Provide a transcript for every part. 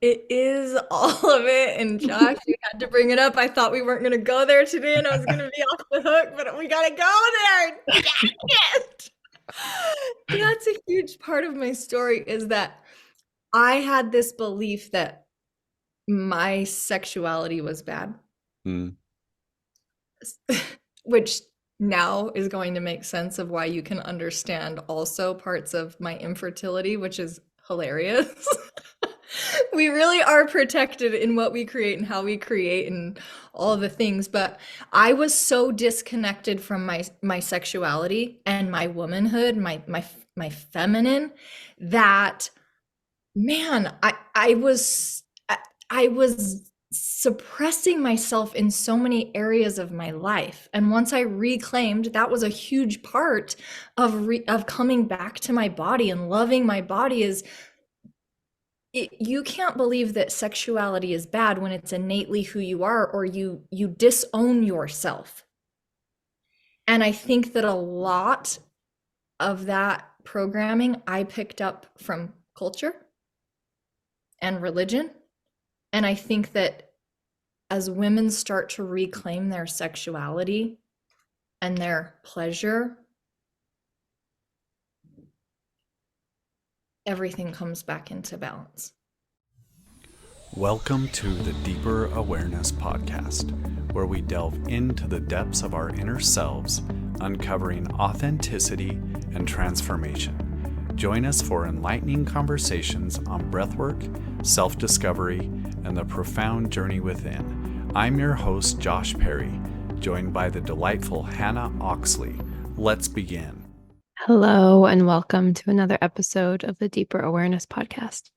It is all of it. And Josh, you had to bring it up. I thought we weren't going to go there today and I was going to be off the hook, but we got to go there. Dang it. That's a huge part of my story is that I had this belief that my sexuality was bad, Mm. which now is going to make sense of why you can understand also parts of my infertility, which is hilarious. We really are protected in what we create and how we create and all the things, but I was so disconnected from my sexuality and my womanhood, my feminine, that man, I was suppressing myself in so many areas of my life. And once I reclaimed, that was a huge part of coming back to my body and loving my body is you can't believe that sexuality is bad when it's innately who you are or you disown yourself. And I think that a lot of that programming I picked up from culture and religion. And I think that as women start to reclaim their sexuality and their pleasure, everything comes back into balance. Welcome to the Deeper Awareness Podcast, where we delve into the depths of our inner selves, uncovering authenticity and transformation. Join us for enlightening conversations on breathwork, self-discovery, and the profound journey within. I'm your host, Josh Perry, joined by the delightful Hannah Oxley. Let's begin. Hello, and welcome to another episode of the Deeper Awareness Podcast.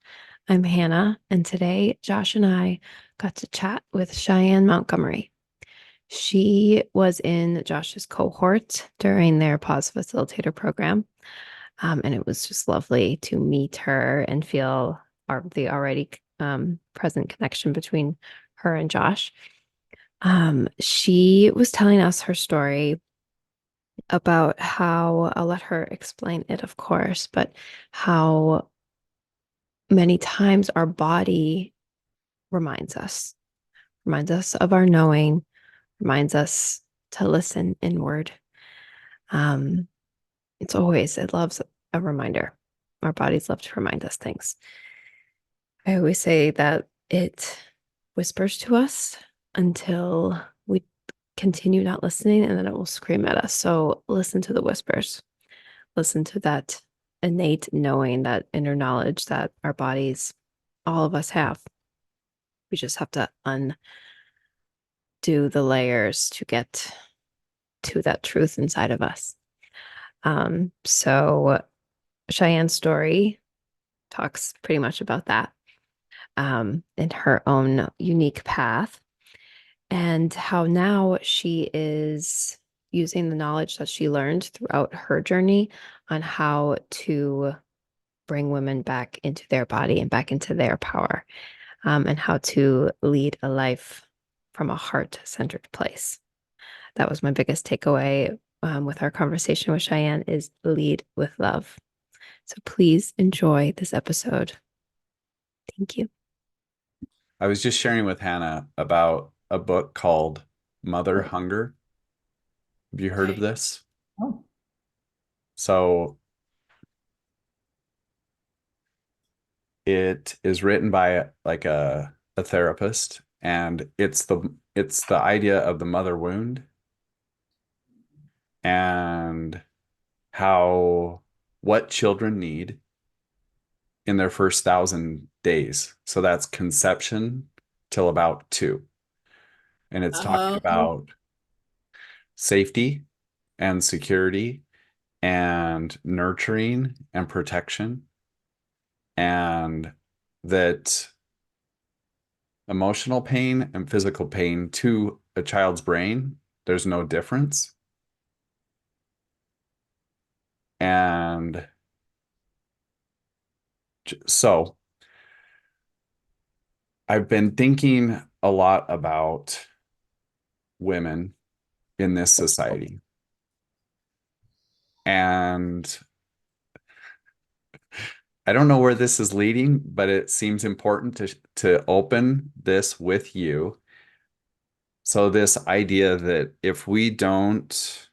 I'm Hannah, and today Josh and I got to chat with Shyane Montgomery. She was in Josh's cohort during their Pause Facilitator program, and it was just lovely to meet her and feel the already present connection between her and Josh. She was telling us her story about how, I'll let her explain it, of course, but how many times our body reminds us of our knowing, reminds us to listen inward. Um, it loves a reminder. Our bodies love to remind us things. I always say that it whispers to us until we continue not listening, and then it will scream at us. So listen to the whispers. Listen to that innate knowing, that inner knowledge that our bodies, all of us have. We just have to undo the layers to get to that truth inside of us. So Cheyenne's story talks pretty much about that in her own unique path, and how now she is using the knowledge that she learned throughout her journey on how to bring women back into their body and back into their power, and how to lead a life from a heart-centered place. That was my biggest takeaway with our conversation with Shyane, is lead with love. So please enjoy this episode. Thank you. I was just sharing with Hannah about a book called Mother Hunger. Have you heard of this? Oh. So it is written by like a therapist, and it's the idea of the mother wound and how what children need in their first 1,000 days. So that's conception till about 2. And it's talking Oh. about safety and security and nurturing and protection, and that emotional pain and physical pain to a child's brain, there's no difference. And so I've been thinking a lot about women in this society. And I don't know where this is leading, but it seems important to open this with you. So this idea that if we don't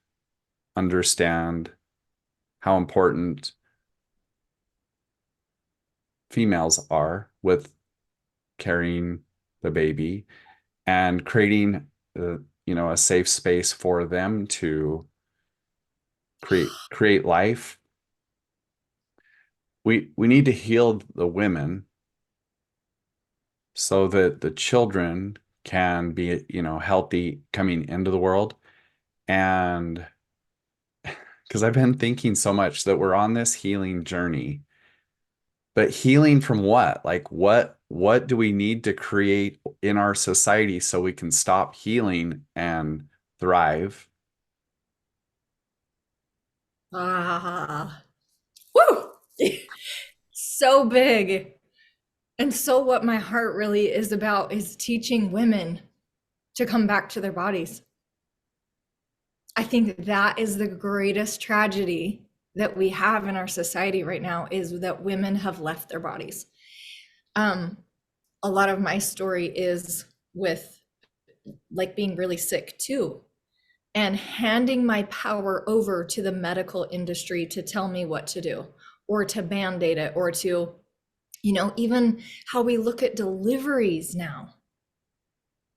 understand how important females are with carrying the baby and creating a safe space for them to create life, we need to heal the women so that the children can be, healthy coming into the world. And because I've been thinking so much that we're on this healing journey, but healing from what? Like what do we need to create in our society so we can stop healing and thrive? Ah, woo! So big. And so, what my heart really is about is teaching women to come back to their bodies. I think that is the greatest tragedy that we have in our society right now, is that women have left their bodies. Um, a lot of my story is with like being really sick too, and handing my power over to the medical industry to tell me what to do, or to band-aid it, or to, even how we look at deliveries now.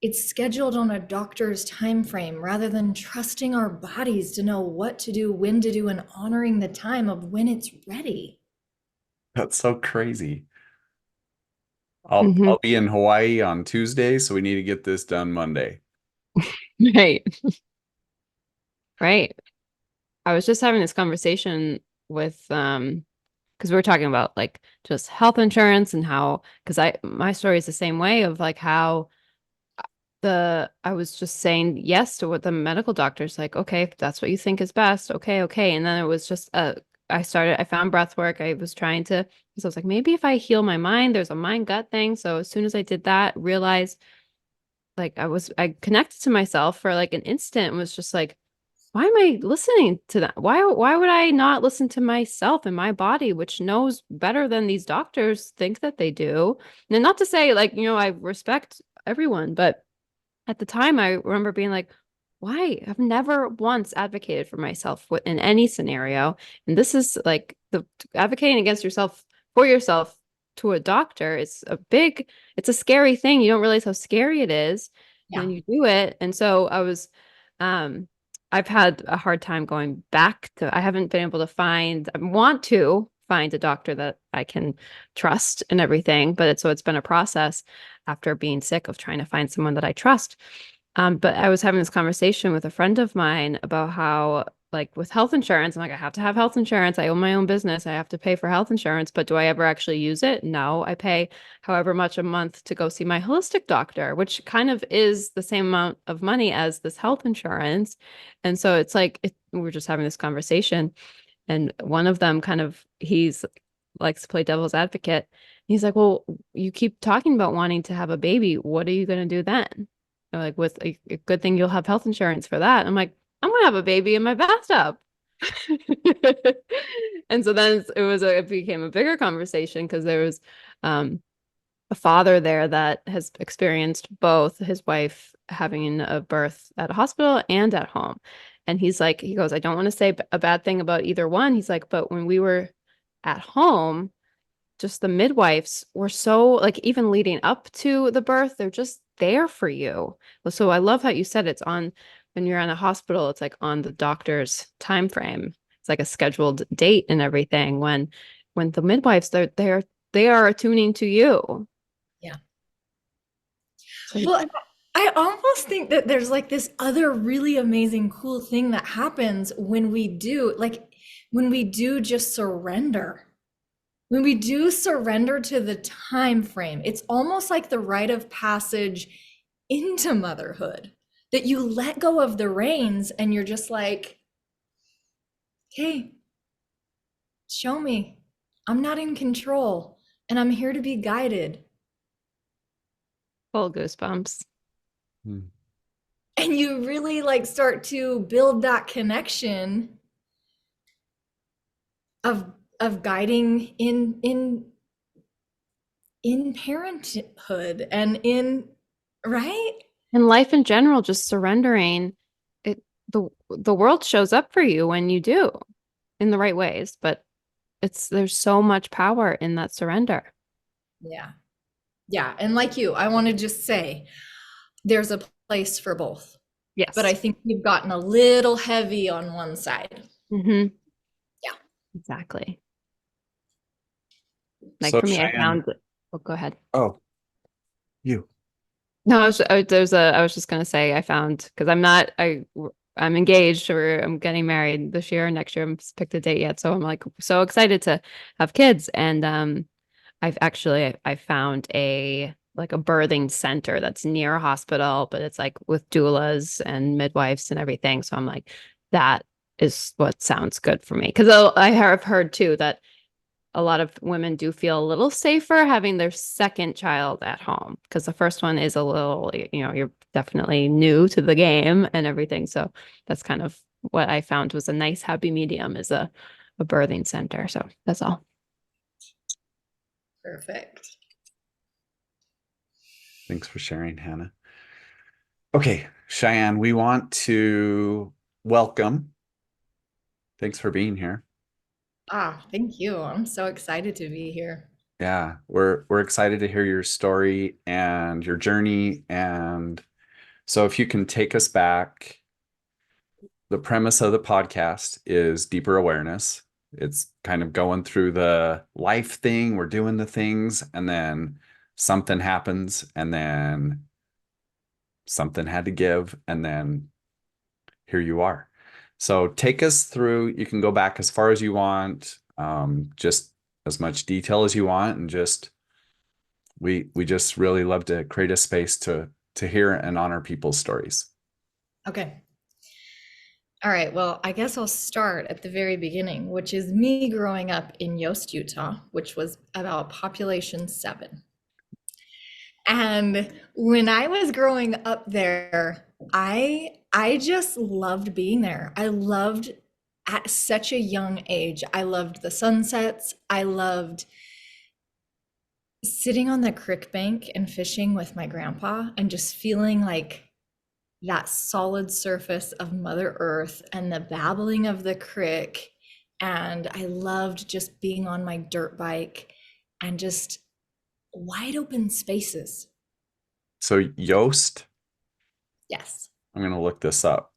It's scheduled on a doctor's time frame rather than trusting our bodies to know what to do, when to do, and honoring the time of when it's ready. That's so crazy. I'll Hmm. I'll be in Hawaii on Tuesday, so we need to get this done Monday. Right. Right. I was just having this conversation with because we were talking about like just health insurance and how, because my story is the same way of like how I was just saying yes to what the medical doctor's like, okay, if that's what you think is best. Okay, okay. And then it was just I found breath work. I was trying to, because I was like, maybe if I heal my mind, there's a mind gut thing. So as soon as I did that, realized like I connected to myself for like an instant and was just like, why am I listening to that? Why would I not listen to myself and my body, which knows better than these doctors think that they do? And not to say like, I respect everyone, but at the time I remember being like, why? I've never once advocated for myself in any scenario. And this is like the advocating against yourself for yourself to a doctor. It's a scary thing. You don't realize how scary it is. And Yeah. then you do it. And so um, I've had a hard time going back I haven't been able to I want to find a doctor that I can trust and everything. So it's been a process after being sick of trying to find someone that I trust. But I was having this conversation with a friend of mine about how, like, with health insurance, I'm like, I have to have health insurance. I own my own business. I have to pay for health insurance. But do I ever actually use it? No. I pay however much a month to go see my holistic doctor, which kind of is the same amount of money as this health insurance. And so it's like, we were just having this conversation. And one of them he's likes to play devil's advocate. He's like, well, you keep talking about wanting to have a baby. What are you going to do then? They're like, with a good thing you'll have health insurance for that. I'm like, I'm going to have a baby in my bathtub. And so then it became a bigger conversation because there was a father there that has experienced both his wife having a birth at a hospital and at home. And he goes, I don't want to say a bad thing about either one. He's like, but when we were at home, just the midwives were so like, even leading up to the birth, they're just there for you. So I love how you said it's on when you're in a hospital, it's like on the doctor's time frame. It's like a scheduled date and everything. When the midwives, they are attuning to you. Yeah. So Well, I almost think that there's like this other really amazing, cool thing that happens when we do just surrender. When we do surrender to the time frame, it's almost like the rite of passage into motherhood, that you let go of the reins and you're just like, hey, show me. I'm not in control and I'm here to be guided. full goosebumps. Hmm. And you really like start to build that connection of of guiding in parenthood and in, right? And life in general, just surrendering it, the world shows up for you when you do in the right ways, but there's so much power in that surrender. Yeah. Yeah. And like you, I want to just say there's a place for both. But I Yes. think we've gotten a little heavy on one side. Hmm. Yeah. Exactly. Like So, for me, I Cheyenne, found, oh, go ahead. oh, you. No, I was just gonna say I found because I'm engaged or I'm getting married this year. Next year, I haven't picked a date yet, so I'm like so excited to have kids. And I found a birthing center that's near a hospital, but it's like with doulas and midwives and everything. So I'm like, that is what sounds good for me because I have heard too that a lot of women do feel a little safer having their second child at home because the first one is a little, you're definitely new to the game and everything. So that's kind of what I found was a nice happy medium is a birthing center. So that's all. Perfect. Thanks for sharing, Hannah. Okay, Cheyenne, we want to welcome. Thanks for being here. Thank you. I'm so excited to be here. Yeah, we're excited to hear your story and your journey. And so if you can take us back, the premise of the podcast is deeper awareness. It's kind of going through the life thing, we're doing the things, and then something happens, and then something had to give, and then here you are. So take us through. You can go back as far as you want, just as much detail as you want, and just we just really love to create a space to hear and honor people's stories. Okay. All right. Well, I guess I'll start at the very beginning, which is me growing up in Yost, Utah, which was about population 7. And when I was growing up there, I just loved being there. I loved at such a young age. I loved the sunsets. I loved sitting on the creek bank and fishing with my grandpa and just feeling like that solid surface of Mother Earth and the babbling of the creek. And I loved just being on my dirt bike and just wide open spaces. So Yoast, Yes. I'm going to look this up.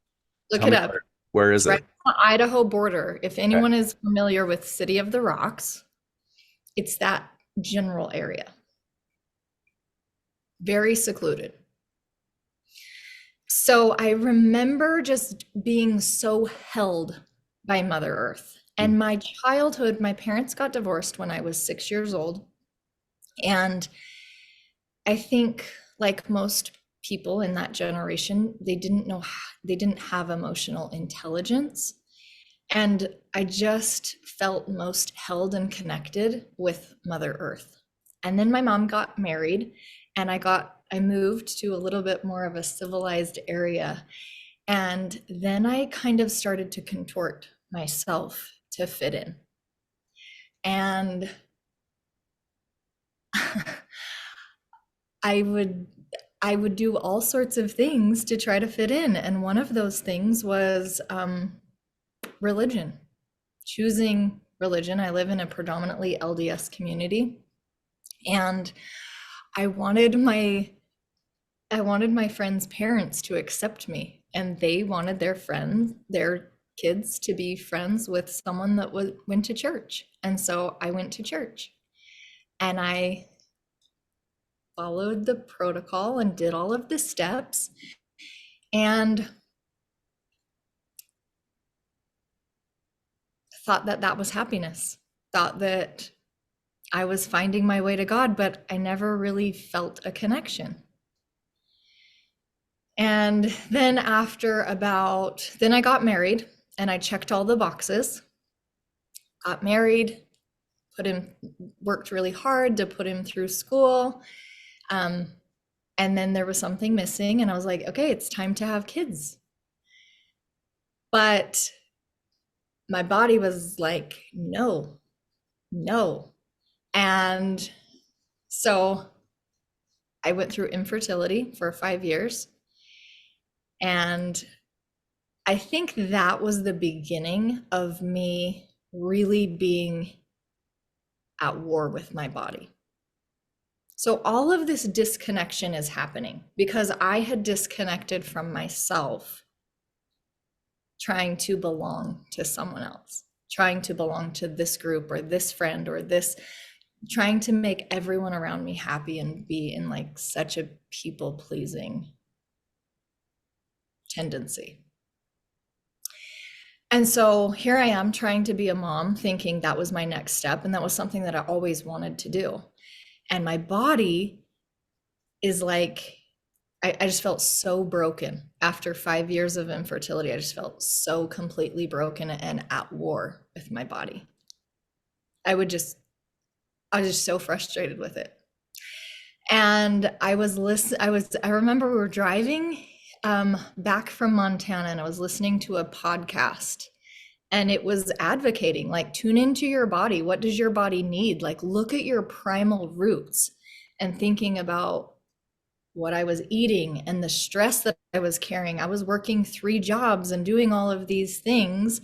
Look Tell it me up. where It's is right it? on the Idaho border. If Okay. anyone is familiar with City of the Rocks, it's that general area. Very secluded. So I remember just being so held by Mother Earth. Mm. And my childhood, my parents got divorced when I was 6 years old. And I think, like most people in that generation, they didn't have emotional intelligence. And I just felt most held and connected with Mother Earth. And then my mom got married and I moved to a little bit more of a civilized area. And then I kind of started to contort myself to fit in. And I would I would do all sorts of things to try to fit in. And one of those things was religion, choosing religion. I live in a predominantly LDS community, and I wanted my I wanted my friends' parents to accept me, and they wanted their kids to be friends with someone that went to church. And so I went to church, and I followed the protocol and did all of the steps, and thought that that was happiness. Thought that I was finding my way to God, but I never really felt a connection. And then then I got married and I checked all the boxes, got married, worked really hard to put him through school. Um, and then there was something missing, and I was like, okay, it's time to have kids. But my body was like, no, no. And so I went through infertility for 5 years. And I think that was the beginning of me really being at war with my body. So all of this disconnection is happening because I had disconnected from myself, trying to belong to someone else, trying to belong to this group or this friend or this, trying to make everyone around me happy and be in like such a people pleasing tendency. And so here I am trying to be a mom, thinking that was my next step. And that was something that I always wanted to do. And my body is like, I just felt so broken after 5 years of infertility. I just felt so completely broken and at war with my body. I was just so frustrated with it. And I remember we were driving back from Montana, and I was listening to a podcast, and it was advocating like, tune into your body. What does your body need? Like, look at your primal roots, and thinking about what I was eating and the stress that I was carrying. I was working 3 jobs and doing all of these things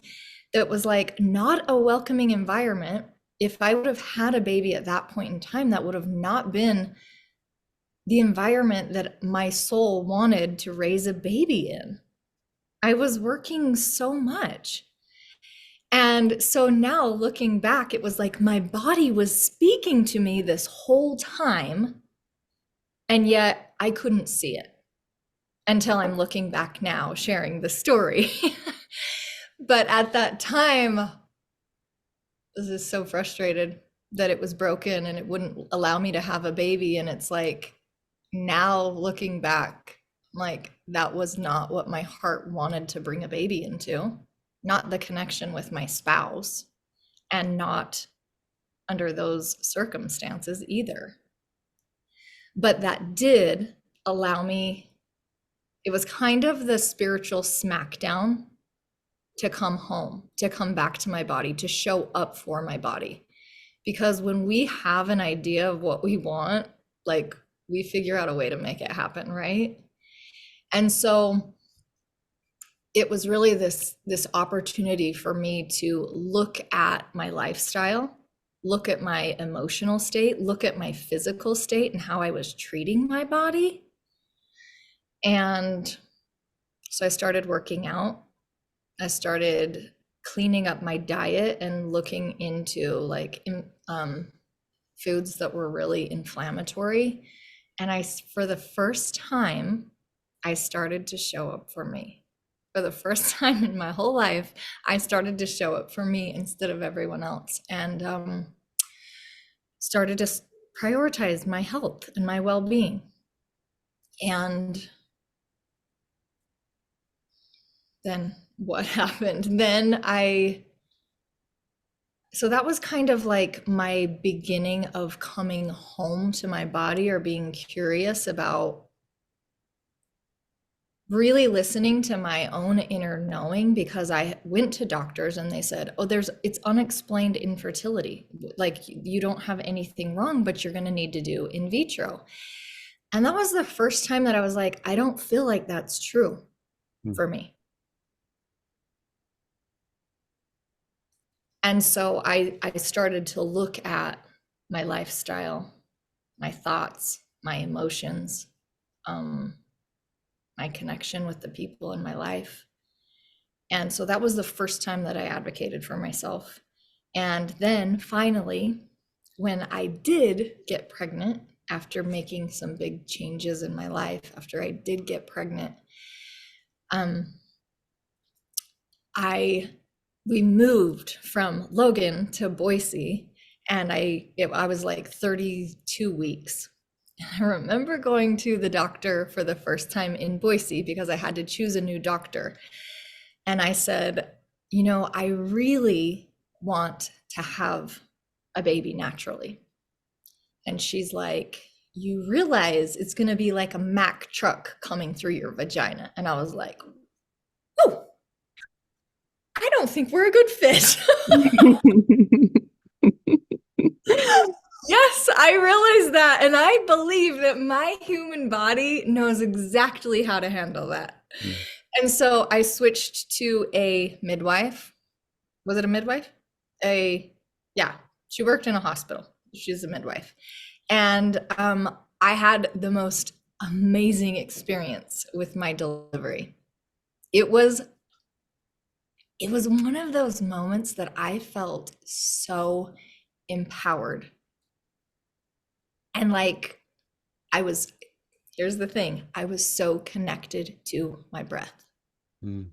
that was like not a welcoming environment. If I would have had a baby at that point in time, that would have not been the environment that my soul wanted to raise a baby in. I was working so much. And so now looking back, it was like my body was speaking to me this whole time, and yet I couldn't see it until I'm looking back now, sharing the story. But at that time, I was just so frustrated that it was broken and it wouldn't allow me to have a baby. And it's like, now looking back, like, that was not what my heart wanted to bring a baby into, not the connection with my spouse, and not under those circumstances either. But that did allow me, it was kind of the spiritual smackdown to come home, to come back to my body, to show up for my body. Because when we have an idea of what we want, like, we figure out a way to make it happen, right? And so it was really this opportunity for me to look at my lifestyle, look at my emotional state, look at my physical state and how I was treating my body. And so I started working out. I started cleaning up my diet and looking into like foods that were really inflammatory. And for the first time, I started to show up for me. For the first time in my whole life, I started to show up for me instead of everyone else, and started to prioritize my health and my well-being. And then what happened? So that was kind of like my beginning of coming home to my body, or being curious about really listening to my own inner knowing, because I went to doctors and they said, oh, it's unexplained infertility. Like, you don't have anything wrong, but you're going to need to do in vitro. And that was the first time that I was like, I don't feel like that's true for me. And so I started to look at my lifestyle, my thoughts, my emotions, my connection with the people in my life. And so that was the first time that I advocated for myself. And then finally, when I did get pregnant, after making some big changes in my life, after I did get pregnant, we moved from Logan to Boise, and I was like 32 weeks. I remember going to the doctor for the first time in Boise because I had to choose a new doctor. And I said, I really want to have a baby naturally. And she's like, you realize it's going to be like a Mack truck coming through your vagina. And I was like, oh, I don't think we're a good fit. Yes, I realize that. And I believe that my human body knows exactly how to handle that. Mm. And so I switched to a midwife. Was it a midwife? A, yeah, she worked in a hospital. She's a midwife. And I had the most amazing experience with my delivery. It was one of those moments that I felt so empowered. And like I was, here's the thing, I was so connected to my breath. Mm.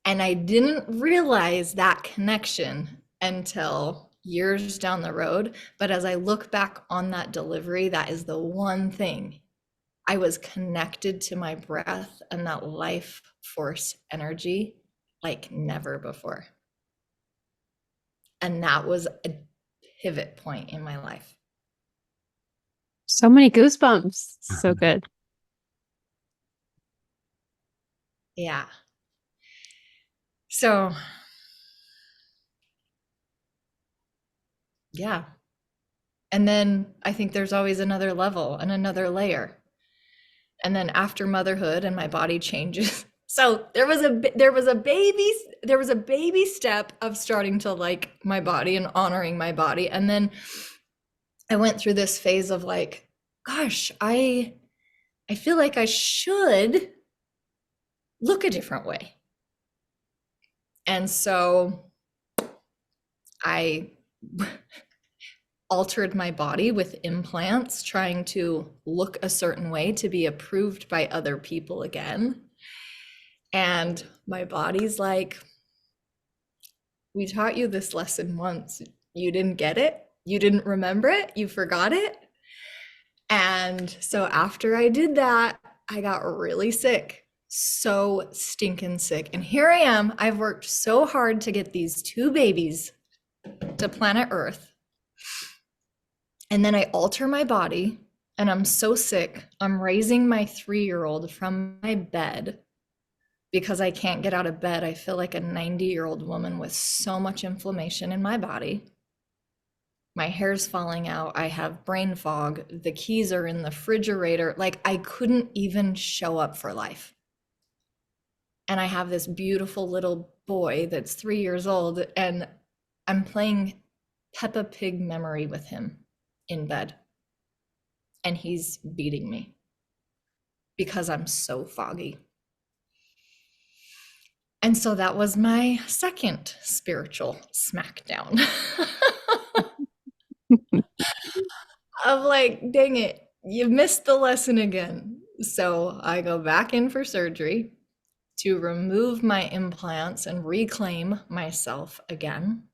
And I didn't realize that connection until years down the road. But as I look back on that delivery, that is the one thing. I was connected to my breath and that life force energy like never before. And that was a pivot point in my life. So many goosebumps. So good. Yeah. So, yeah. And then I think there's always another level and another layer. And then after motherhood and my body changes. So there was a baby step of starting to like my body and honoring my body. And then I went through this phase of like, gosh, I feel like I should look a different way. And so I altered my body with implants, trying to look a certain way to be approved by other people again. And my body's like, we taught you this lesson once. You didn't get it. You didn't remember it. You forgot it. And so after I did that, I got really sick, so stinking sick. And here I am. I've worked so hard to get these two babies to planet Earth. And then I alter my body and I'm so sick. I'm raising my 3-year-old from my bed because I can't get out of bed. I feel like a 90-year-old woman with so much inflammation in my body. My hair's falling out. I have brain fog. The keys are in the refrigerator. Like I couldn't even show up for life. And I have this beautiful little boy that's 3 years old, and I'm playing Peppa Pig memory with him in bed. And he's beating me because I'm so foggy. And so that was my second spiritual smackdown. Of like, dang it, you missed the lesson again. So I go back in for surgery to remove my implants and reclaim myself again.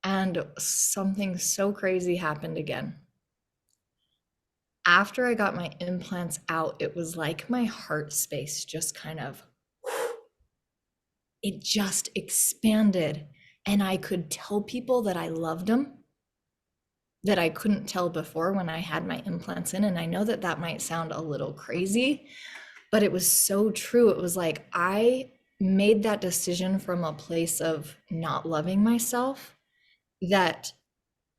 And something so crazy happened again. After I got my implants out, it was like my heart space just kind of, it just expanded. And I could tell people that I loved them that I couldn't tell before when I had my implants in. And I know that that might sound a little crazy, but it was so true. It was like I made that decision from a place of not loving myself, that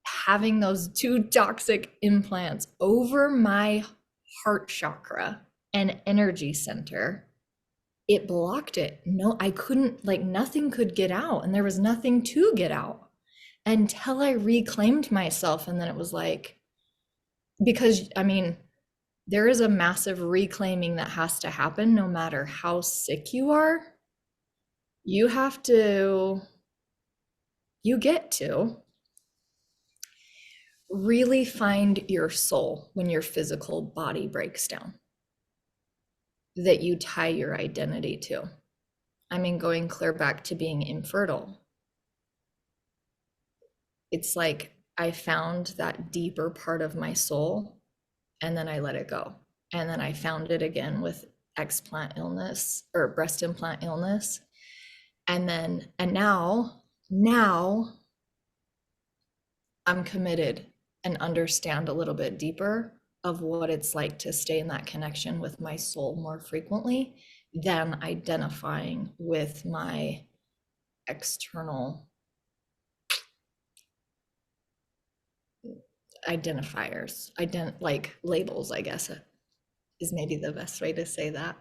having those two toxic implants over my heart chakra and energy center, it blocked it. No, I couldn't, like nothing could get out, and there was nothing to get out until I reclaimed myself. And then it was like, because I mean, there is a massive reclaiming that has to happen no matter how sick you are. You have to, you get to really find your soul when your physical body breaks down, that you tie your identity to. I mean, going clear back to being infertile, it's like I found that deeper part of my soul and then I let it go. And then I found it again with explant illness or breast implant illness. And now I'm committed and understand a little bit deeper of what it's like to stay in that connection with my soul more frequently than identifying with my external identifiers, like labels, I guess is maybe the best way to say that.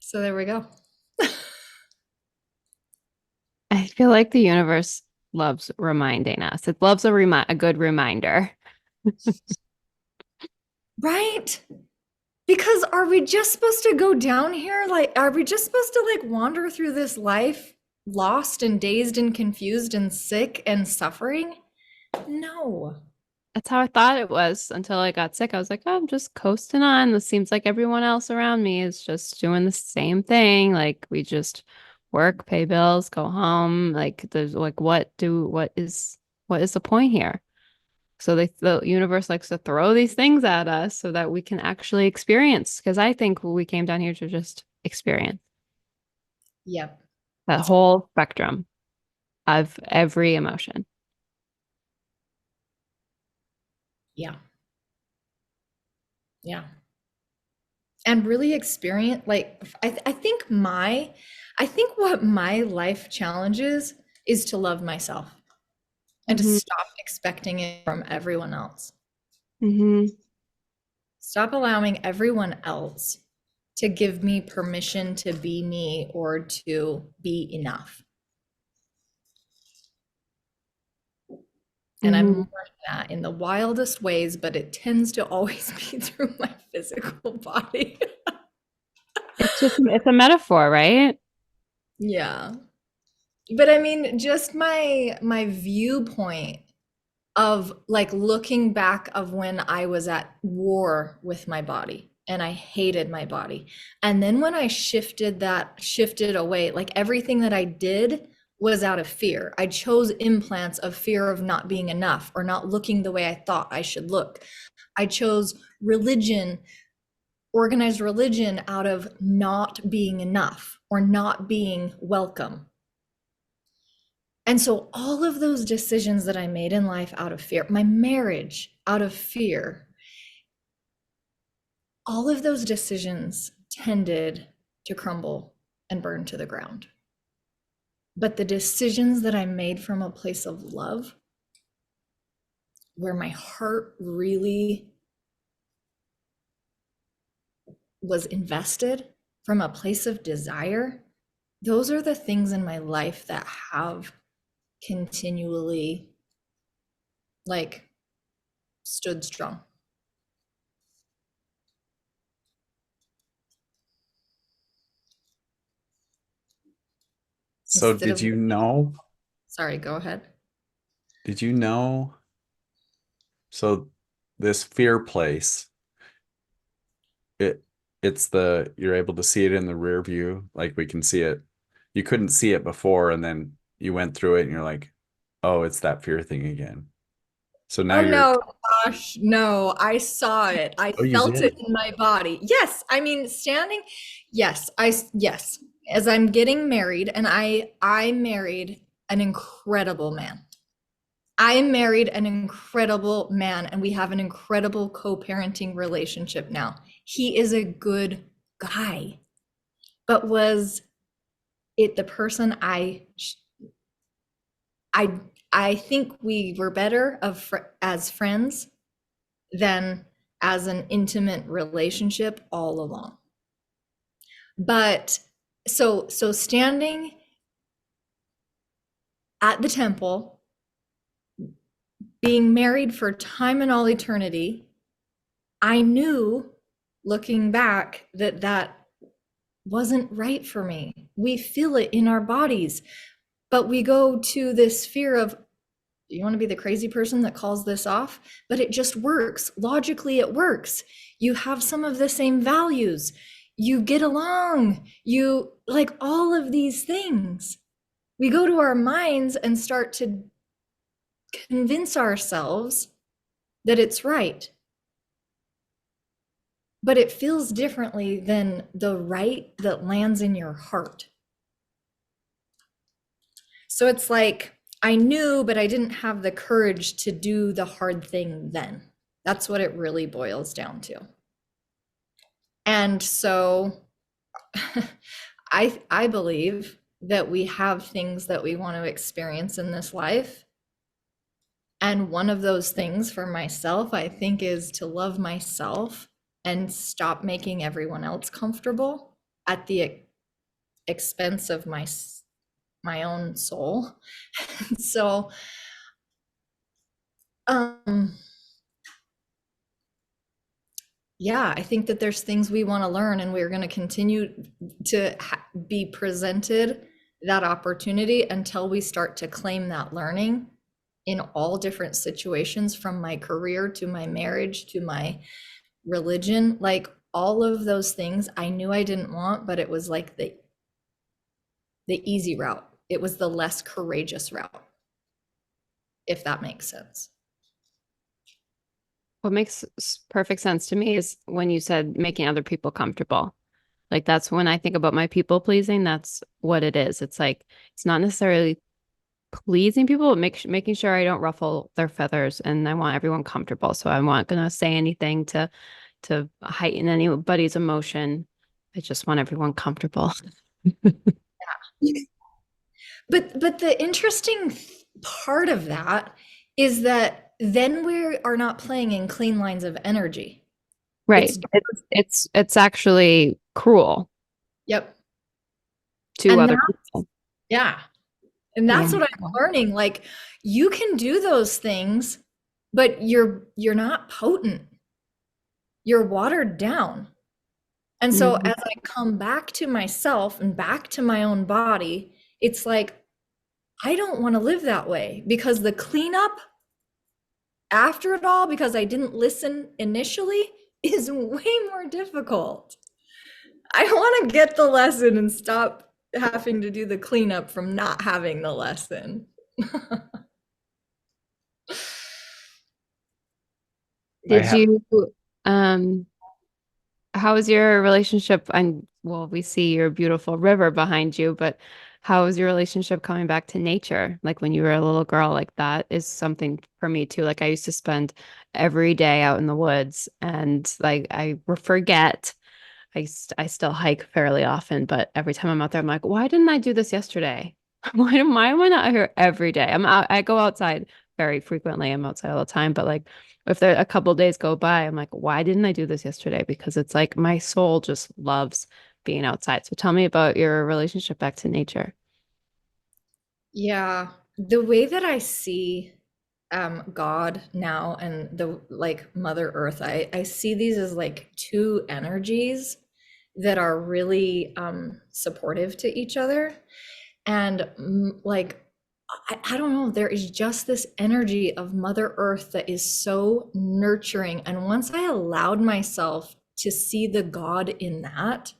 So there we go. I feel like the universe loves reminding us. It loves a good reminder. Right? Because are we just supposed to go down here? Like, are we just supposed to like wander through this life lost and dazed and confused and sick and suffering? No. That's how I thought it was until I got sick. I was like, oh, I'm just coasting on. It seems like everyone else around me is just doing the same thing. Like we just work, pay bills, go home. Like there's like what is the point here? So the universe likes to throw these things at us so that we can actually experience. Because I think we came down here to just experience Yep. that whole spectrum of every emotion. Yeah. Yeah. And really experience like I think what my life challenges is to love myself and to Hmm. stop expecting it from everyone else. Hmm. Stop allowing everyone else to give me permission to be me or to be enough. And I'm Hmm. learning that in the wildest ways, but it tends to always be through my physical body. It's a metaphor, right? Yeah. But I mean, just my viewpoint of like looking back of when I was at war with my body and I hated my body. And then when I shifted away, like everything that I did was out of fear. I chose implants of fear of not being enough or not looking the way I thought I should look. I chose religion, organized religion out of not being enough or not being welcome. And so all of those decisions that I made in life out of fear, my marriage out of fear, all of those decisions tended to crumble and burn to the ground. But the decisions that I made from a place of love, where my heart really was invested from a place of desire, those are the things in my life that have continually like stood strong So instead of, sorry, go ahead. did you know, so this fear place, it it's the you're able to see it in the rear view, like we can see it. You couldn't see it before, and then you went through it and you're like, oh, it's that fear thing again. So now Oh you're, no, gosh, no. I saw it. I oh, you felt it did. in my body. Yes, I mean standing. Yes. As I'm getting married and I married an incredible man. I married an incredible man and we have an incredible co-parenting relationship now. He is a good guy. But was it the person I I think we were better as friends than as an intimate relationship all along. But so standing at the temple, being married for time and all eternity, I knew looking back that that wasn't right for me. We feel it in our bodies, but we go to this fear of, you want to be the crazy person that calls this off? But it just works. Logically, it works. You have some of the same values. You get along. You like all of these things. We go to our minds and start to convince ourselves that it's right. But it feels differently than the right that lands in your heart. So it's like, I knew, but I didn't have the courage to do the hard thing then. That's what it really boils down to. And so I believe that we have things that we want to experience in this life. And one of those things for myself, I think, is to love myself and stop making everyone else comfortable at the expense of my own soul. So, um, yeah, I think that there's things we want to learn, and we're going to continue to be presented that opportunity until we start to claim that learning in all different situations, from my career to my marriage to my religion. Like, all of those things I knew I didn't want, but it was like the easy route. It was the less courageous route, if that makes sense. What makes perfect sense to me is when you said making other people comfortable. Like that's when I think about my people pleasing, that's what it is. It's like it's not necessarily pleasing people, but making sure I don't ruffle their feathers, and I want everyone comfortable. So I'm not gonna say anything to heighten anybody's emotion. I just want everyone comfortable. But the interesting part of that is that then we are not playing in clean lines of energy. Right. It's It's actually cruel Yep. to And other that, people. yeah. And Yeah. that's what I'm learning. Like, you can do those things, but you're not potent. You're watered down. And so Mhm. as I come back to myself and back to my own body, it's like I don't want to live that way, because the cleanup after it all, because I didn't listen initially, is way more difficult. I want to get the lesson and stop having to do the cleanup from not having the lesson. I Did have you um how is your relationship? And well, we see your beautiful river behind you, but how is your relationship coming back to nature? Like when you were a little girl, like that is something for me too. Like I used to spend every day out in the woods, and like I forget. I still hike fairly often, but every time I'm out there, I'm like, why didn't I do this yesterday? Why am I not here every day? I go outside very frequently. I'm outside all the time, but like if there a couple of days go by, I'm like, why didn't I do this yesterday? Because it's like my soul just loves being outside. So tell me about your relationship back to nature. Yeah, the way that I see God now, and the like Mother Earth, I see these as like two energies that are really supportive to each other. And like I don't know, there is just this energy of Mother Earth that is so nurturing. And once I allowed myself to see the God in that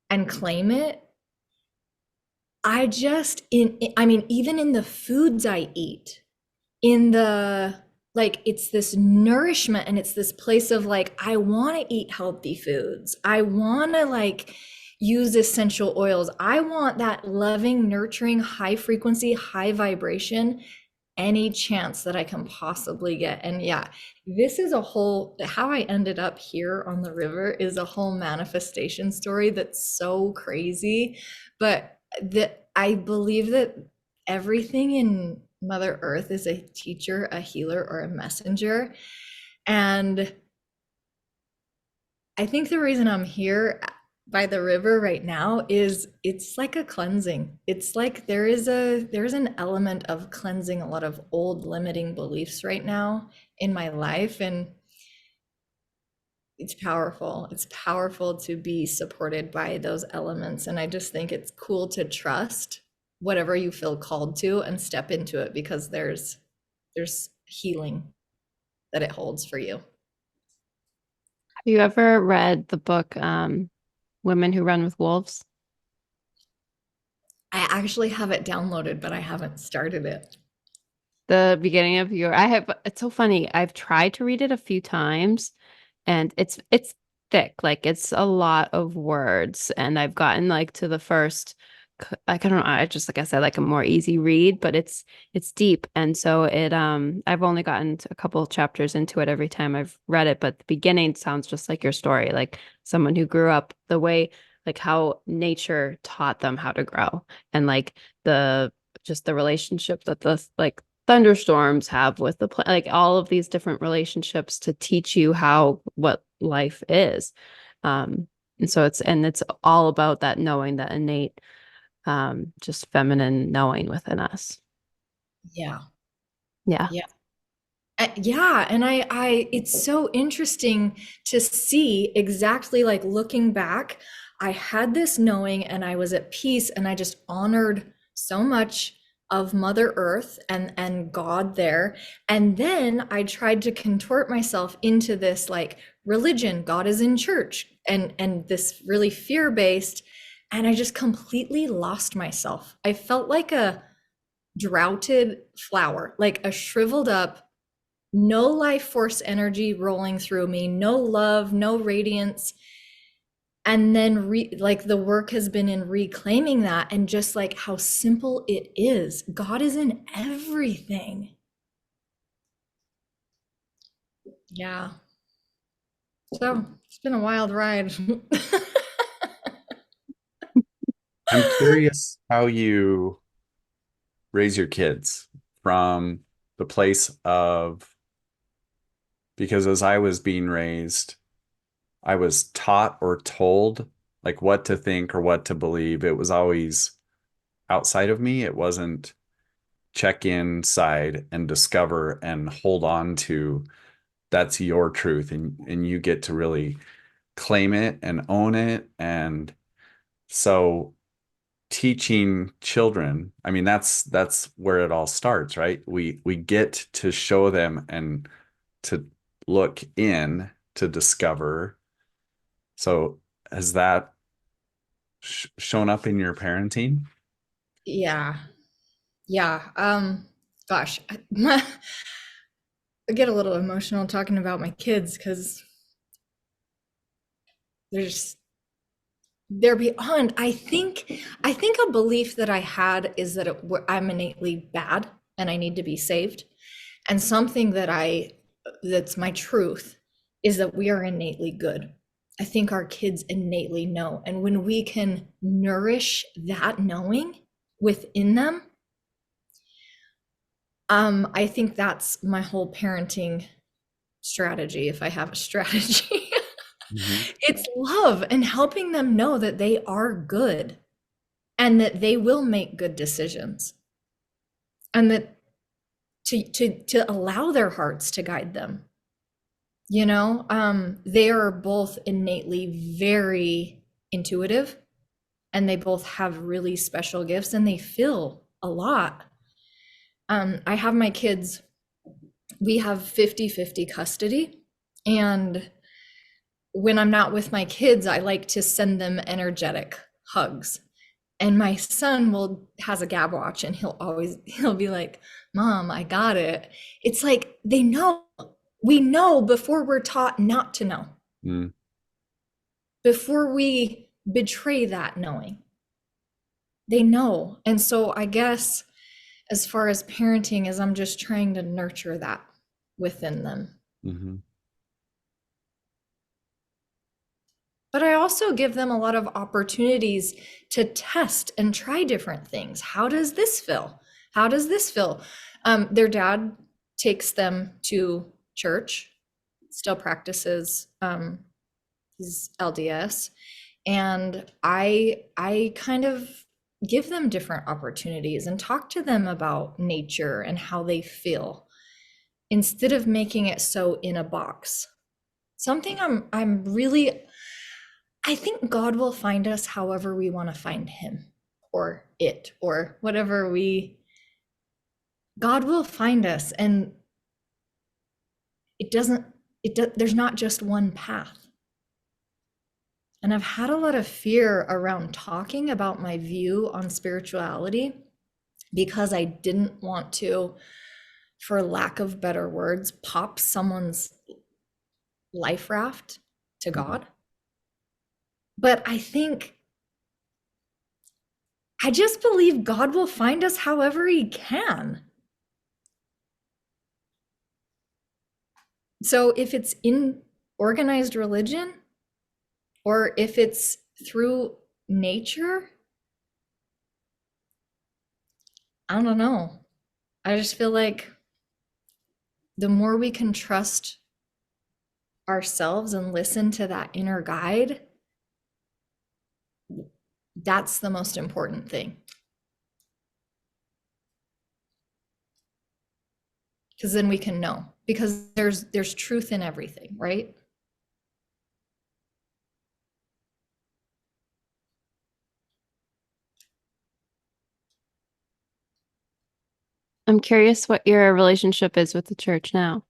and claim it, I just I mean, even in the foods I eat, in the like, it's this nourishment, and it's this place of like, I want to eat healthy foods. I want to like use essential oils. I want that loving, nurturing, high frequency, high vibration any chance that I can possibly get. And yeah, this is a whole, how I ended up here on the river is a whole manifestation story that's so crazy. But that I believe that everything in Mother Earth is a teacher, a healer, or a messenger. And I think the reason I'm here by the river right now is it's like a cleansing. It's like there's an element of cleansing a lot of old limiting beliefs right now in my life, and it's powerful. It's powerful to be supported by those elements, and I just think it's cool to trust whatever you feel called to and step into it, because there's healing that it holds for you. Have you ever read the book Women Who Run with Wolves? I actually have it downloaded, but I haven't started it. The beginning of your I have it's so funny. I've tried to read it a few times, and it's thick. Like it's a lot of words, and I've gotten like to the first like I don't know, I just like I said like a more easy read, but it's deep. And so I've only gotten to a couple of chapters into it every time I've read it, but the beginning sounds just like your story, like someone who grew up the way like how nature taught them how to grow, and like the just the relationship that the like thunderstorms have with the like all of these different relationships to teach you how what life is. um and so it's all about that knowing, that innate just feminine knowing within us. Yeah. Yeah. Yeah. Yeah, and it's so interesting to see exactly like looking back. I had this knowing and I was at peace and I just honored so much of Mother Earth and God there. And then I tried to contort myself into this like religion, God is in church, and this really fear-based, and I just completely lost myself. I felt like a droughted flower, like a shriveled up, no life force energy rolling through me, no love, no radiance. And then like the work has been in reclaiming that, and just like how simple it is. God is in everything. Yeah. So it's been a wild ride. I'm curious how you raise your kids from the place of, because as I was being raised, I was taught or told like what to think or what to believe. It was always outside of me. It wasn't check inside and discover and hold on to, that's your truth, and you get to really claim it and own it. And so teaching children, I mean, that's where it all starts, right? We get to show them and to look in to discover. So has that shown up in your parenting? Yeah. Yeah. Gosh, I get a little emotional talking about my kids because they're just they're beyond. I think a belief that I had is that I'm innately bad and I need to be saved. And something that's my truth is that we are innately good. I think our kids innately know. And when we can nourish that knowing within them, I think that's my whole parenting strategy, if I have a strategy. Mhm. It's love and helping them know that they are good and that they will make good decisions, and that to allow their hearts to guide them. They are both innately very intuitive, and they both have really special gifts, and they feel a lot. I have my kids, we have 50-50 custody, and when I'm not with my kids, I like to send them energetic hugs. And my son will has a gab watch, and he'll be like, "Mom, I got it." It's like they know. We know before we're taught not to know. Mm, Before we betray that knowing. They know. And so I guess as far as parenting is, I'm just trying to nurture that within them. mhm, But I also give them a lot of opportunities to test and try different things. How does this feel? How does this feel? Their dad takes them to church, still practices his LDS, and I kind of give them different opportunities and talk to them about nature and how they feel instead of making it so in a box. Something I'm really I think God will find us however we want to find him or it or whatever we God will find us, and it doesn't there's not just one path. And I've had a lot of fear around talking about my view on spirituality because I didn't want to, for lack of better words, pop someone's life raft to mhm, God. But I just believe God will find us however he can. So if it's in organized religion, or if it's through nature, I don't know. I just feel like the more we can trust ourselves and listen to that inner guide, that's the most important thing. Because then we can know. Because there's truth in everything, right? I'm curious what your relationship is with the church now.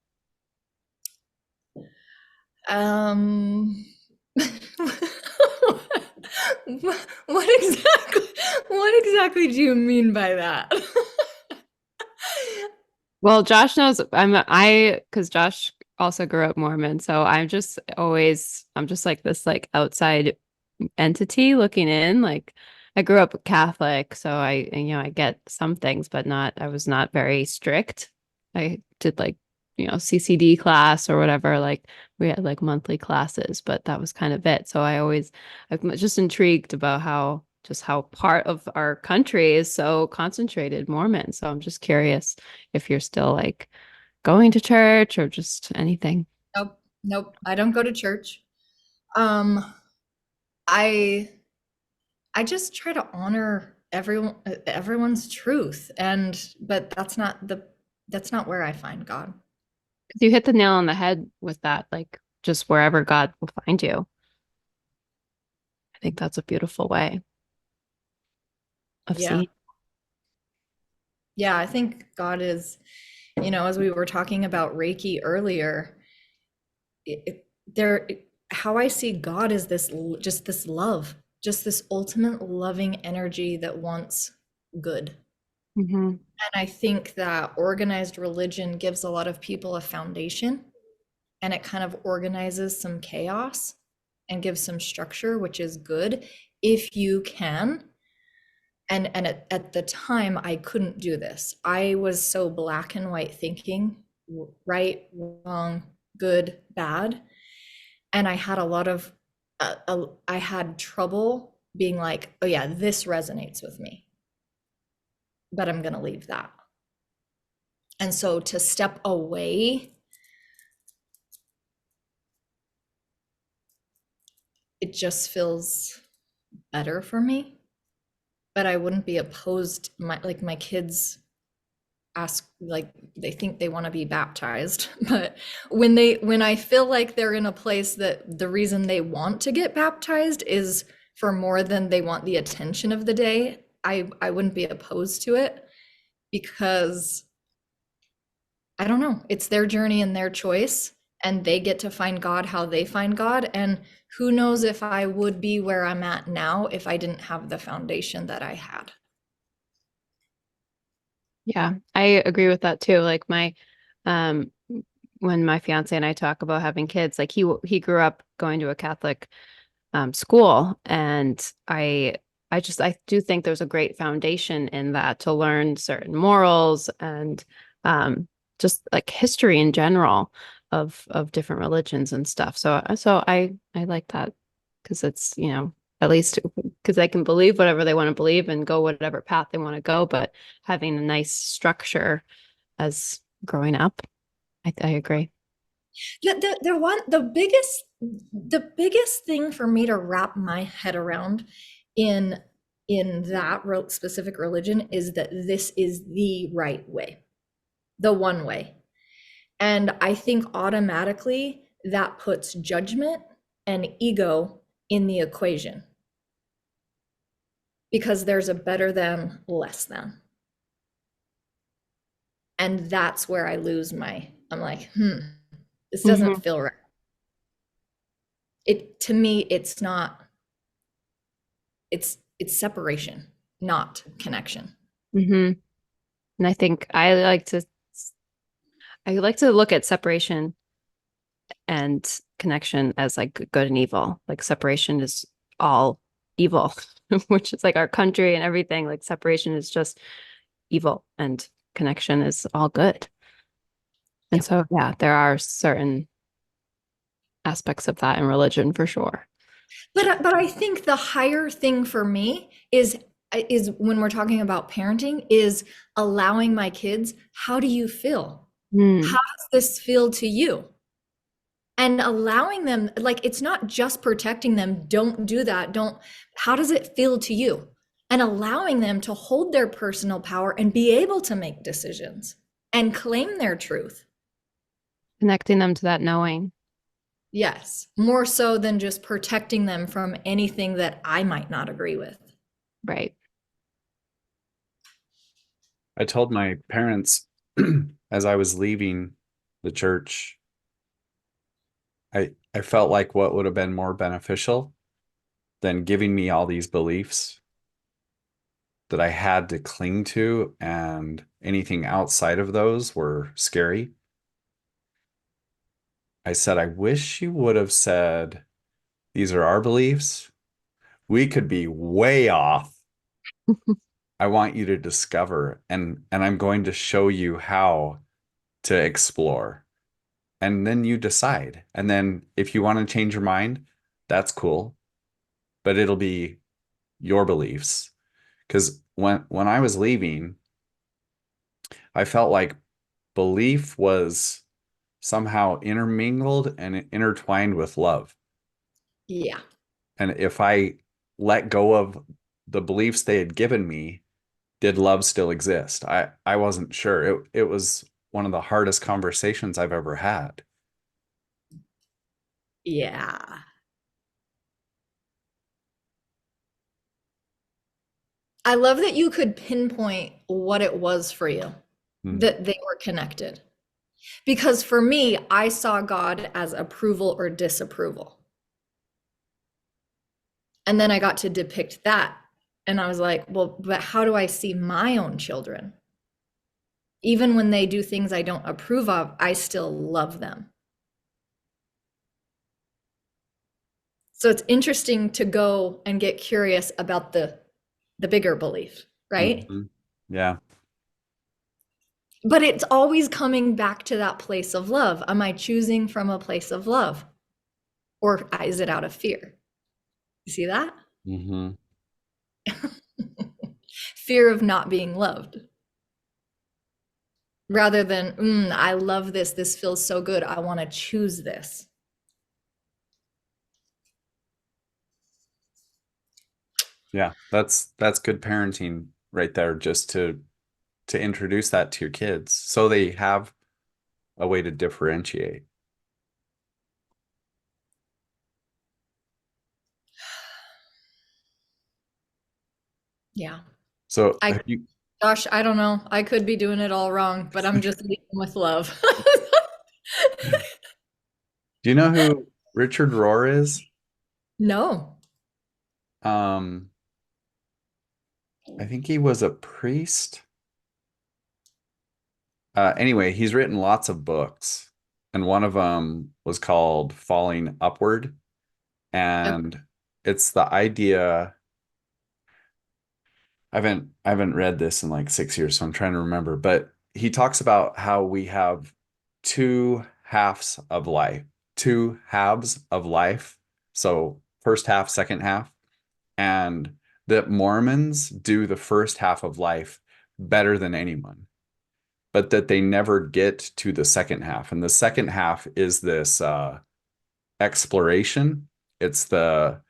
Um, what exactly what exactly do you mean by that? Well, Josh knows because Josh also grew up Mormon, so I'm just like this like outside entity looking in. Like I grew up Catholic, so I get some things, but I was not very strict. I did like, CCD class or whatever. Like we had like monthly classes, but that was kind of it. So I'm just intrigued about how part of our country is so concentrated Mormon. So I'm just curious if you're still like going to church or just anything. Nope, nope. I don't go to church. Um, I I just try to honor everyone's truth, but that's not where I find God. You hit the nail on the head with that, like just wherever God will find you. I think that's a beautiful way of Yeah. seeing. Yeah, I think God is, as we were talking about Reiki earlier, there how I see God is just this love, just this ultimate loving energy that wants good. Hmm. And I think that organized religion gives a lot of people a foundation, and it kind of organizes some chaos and gives some structure, which is good if you can. And at the time, I couldn't do this. I was so black and white thinking, right, wrong, good, bad. And I had a lot of, I had trouble being like, oh yeah, this resonates with me, but I'm going to leave that. And so to step away, it just feels better for me. But I wouldn't be opposed. My kids ask, like, they think they want to be baptized, but when I feel like they're in a place that the reason they want to get baptized is for more than they want the attention of the day, I wouldn't be opposed to it, because I don't know, it's their journey and their choice, and they get to find God how they find God. And who knows if I would be where I'm at now if I didn't have the foundation that I had. Yeah, I agree with that too. Like um, when my fiance and I talk about having kids, like he grew up going to a Catholic school, and I do think there's a great foundation in that to learn certain morals and um, just like history in general of different religions and stuff. So I like that because it's, at least because they can believe whatever they want to believe and go whatever path they want to go, but having a nice structure as growing up, I agree. The biggest thing for me to wrap my head around in that specific religion is that this is the right way, the one way. And I think automatically that puts judgment and ego in the equation, because there's a better than, less than. And that's where I'm like, this doesn't Hmm. feel right. To me, it's not, it's separation, not connection. Hmm. And I think I like to look at separation and connection as like good and evil. Like separation is all evil, which is like our country and everything. Like separation is just evil and connection is all good. And Yep. so, yeah, there are certain aspects of that in religion for sure. But I think the higher thing for me is when we're talking about parenting is allowing my kids, how do you feel? Mm, How does this feel to you? And allowing them, like, it's not just protecting them, don't do that, don't, how does it feel to you? And allowing them to hold their personal power and be able to make decisions and claim their truth. connecting them to that knowing. Yes, more so than just protecting them from anything that I might not agree with. Right. I told my parents as I was leaving the church, I felt like what would have been more beneficial than giving me all these beliefs that I had to cling to, and anything outside of those were scary. I said, I wish you would have said, these are our beliefs. We could be way off. I want you to discover, and I'm going to show you how to explore. And then you decide. And then if you want to change your mind, that's cool, but it'll be your beliefs. Because when I was leaving, I felt like belief was somehow intermingled and intertwined with love. Yeah. And if I let go of the beliefs they had given me, did love still exist? I wasn't sure. It was one of the hardest conversations I've ever had. Yeah. I love that you could pinpoint what it was for you, Hmm. that they were connected. Because for me, I saw God as approval or disapproval. And then I got to depict that. And I was like, well, but how do I see my own children? Even when they do things I don't approve of, I still love them. So it's interesting to go and get curious about the bigger belief, right? Mhm. Yeah. But it's always coming back to that place of love. Am I choosing from a place of love? Or is it out of fear? You see that? Hmm. Fear of not being loved rather than, I love this. This feels so good. I want to choose this. Yeah. That's good parenting right there, just to introduce that to your kids so they have a way to differentiate. Yeah. So I, have you gosh, I don't know. I could be doing it all wrong, but I'm just leading with love. do you know who Richard Rohr is? No. Um, I think he was a priest. Anyway, he's written lots of books, and one of them was called Falling Upward. Okay. And it's the idea. I haven't read this in like 6 years, so I'm trying to remember. But he talks about how we have two halves of life, two halves of life. So first half, second half, and that Mormons do the first half of life better than anyone, but that they never get to the second half. And the second half is this exploration. It's the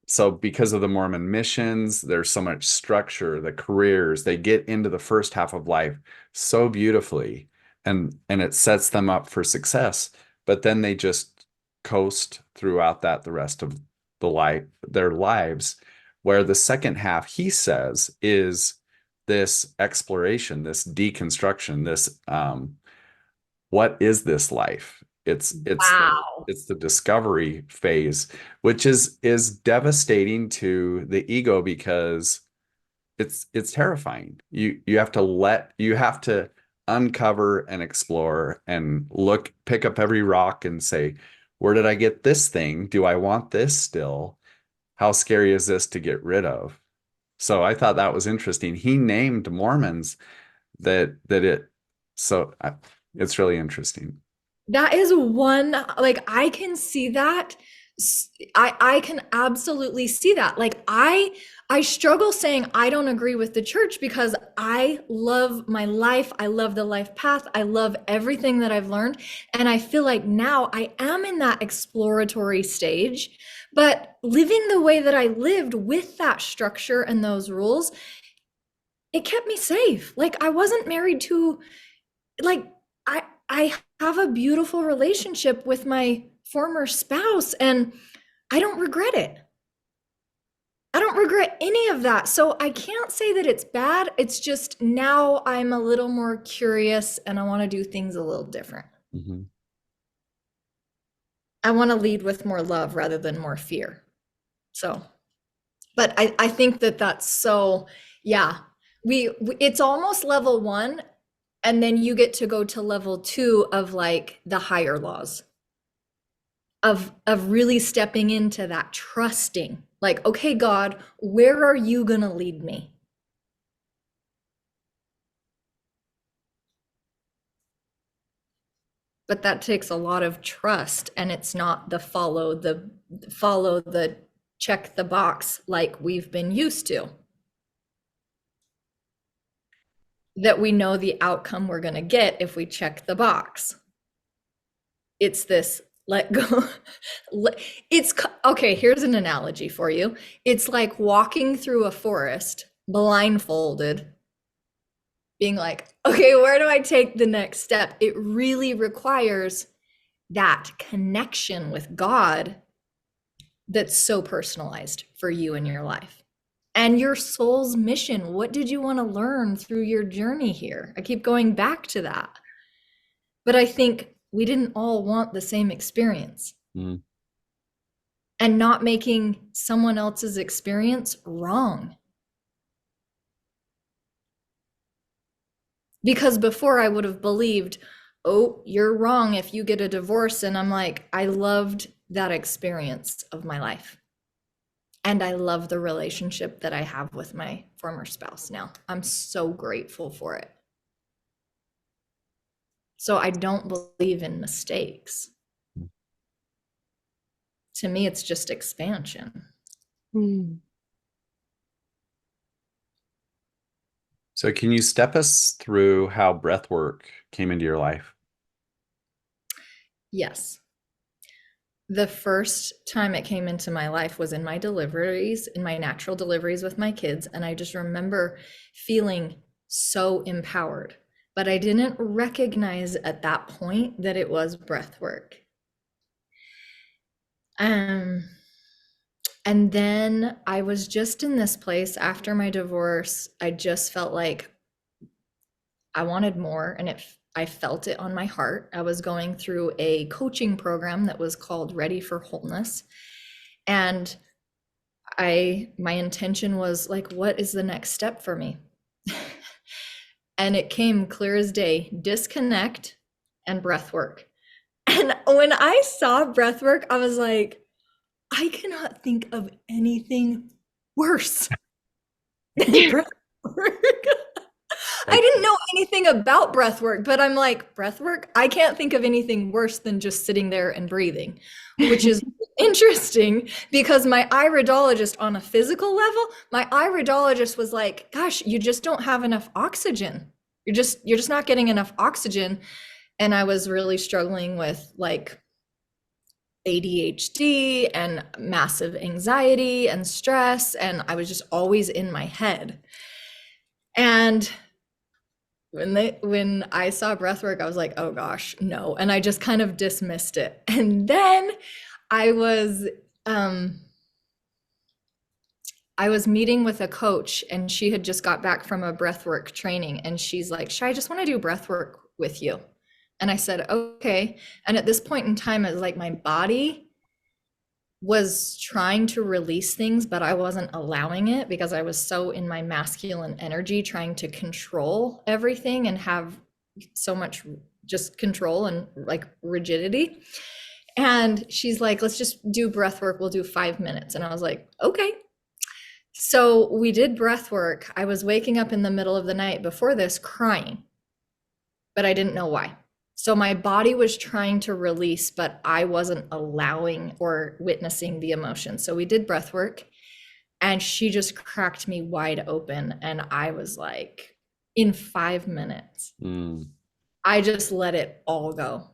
So because of the Mormon missions, there's so much structure, the careers, they get into the first half of life so beautifully, and it sets them up for success. But then they just coast throughout that the rest of their lives, where the second half, he says, is this exploration, this deconstruction, this what is this life? Wow. It's the discovery phase, which is devastating to the ego because it's terrifying. You have to uncover and explore and pick up every rock and say, where did I get this thing? Do I want this still? How scary is this to get rid of? So I thought that was interesting. He named Mormons that it so it's really interesting. That is one, like, I can see that I can absolutely see that. Like I struggle saying I don't agree with the church because I love my life. I love the life path. I love everything that I've learned. And I feel like now I am in that exploratory stage, but living the way that I lived with that structure and those rules, it kept me safe. Like I wasn't married to, like, I have a beautiful relationship with my former spouse, and I don't regret it. I don't regret any of that. So I can't say that it's bad. It's just now I'm a little more curious and I want to do things a little different. Mm-hmm. I want to lead with more love rather than more fear. So, but I think that that's so, yeah. It's almost level one, and then you get to go to level two of like the higher laws of really stepping into that trusting. Like, okay, God, where are you going to lead me? But that takes a lot of trust, and it's not the follow the check the box like we've been used to, that we know the outcome we're going to get if we check the box. It's this let go. It's okay, here's an analogy for you. It's like walking through a forest blindfolded, being like, okay, where do I take the next step? It really requires that connection with God that's so personalized for you in your life and your soul's mission. What did you want to learn through your journey here? I keep going back to that. But I think we didn't all want the same experience, Mm. and not making someone else's experience wrong. Because before I would have believed, oh, you're wrong if you get a divorce. And I'm like, I loved that experience of my life. And I love the relationship that I have with my former spouse now. I'm so grateful for it. So I don't believe in mistakes. To me, it's just expansion. Mm. So, can you step us through how breath work came into your life? Yes. The first time it came into my life was in my deliveries, in my natural deliveries with my kids. And I just remember feeling so empowered, but I didn't recognize at that point that it was breath work. Um, and then I was just in this place after my divorce. I just felt like I wanted more, and I felt it on my heart. I was going through a coaching program that was called Ready for Wholeness. And my intention was like, what is the next step for me? And it came clear as day: disconnect and breath work. And when I saw breath work, I was like, I cannot think of anything worse than breath work. I Like, didn't know anything about breath work, but I'm like, breath work? I can't think of anything worse than just sitting there and breathing, which is interesting because my iridologist, on a physical level, my iridologist was like, gosh, you just don't have enough oxygen. You're just not getting enough oxygen. And I was really struggling with like ADHD and massive anxiety and stress, and I was just always in my head. And when I saw breathwork, I was like, oh gosh, no. And I just kind of dismissed it. And then I was um I was meeting with a coach, and she had just got back from a breathwork training, and she's like, Shy, I just want to do breathwork with you. And I said, okay. And at this point in time, it was like my body was trying to release things, but I wasn't allowing it because I was so in my masculine energy, trying to control everything and have so much just control and like rigidity. And she's like, let's just do breath work. We'll do 5 minutes. And I was like, okay. So we did breath work. I was waking up in the middle of the night before this crying, but I didn't know why. So my body was trying to release, but I wasn't allowing or witnessing the emotion. So we did breath work, and she just cracked me wide open. And I was like, in 5 minutes, Mm. I just let it all go.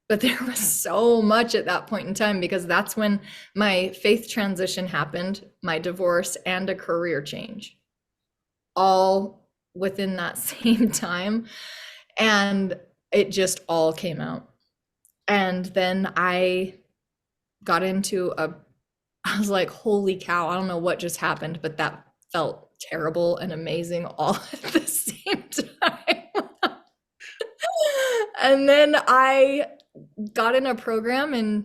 But there was so much at that point in time because that's when my faith transition happened, my divorce, and a career change, all within that same time. And it just all came out. And then got into I was like, holy cow, I don't know what just happened, but that felt terrible and amazing all at the same time. And then I got in a program and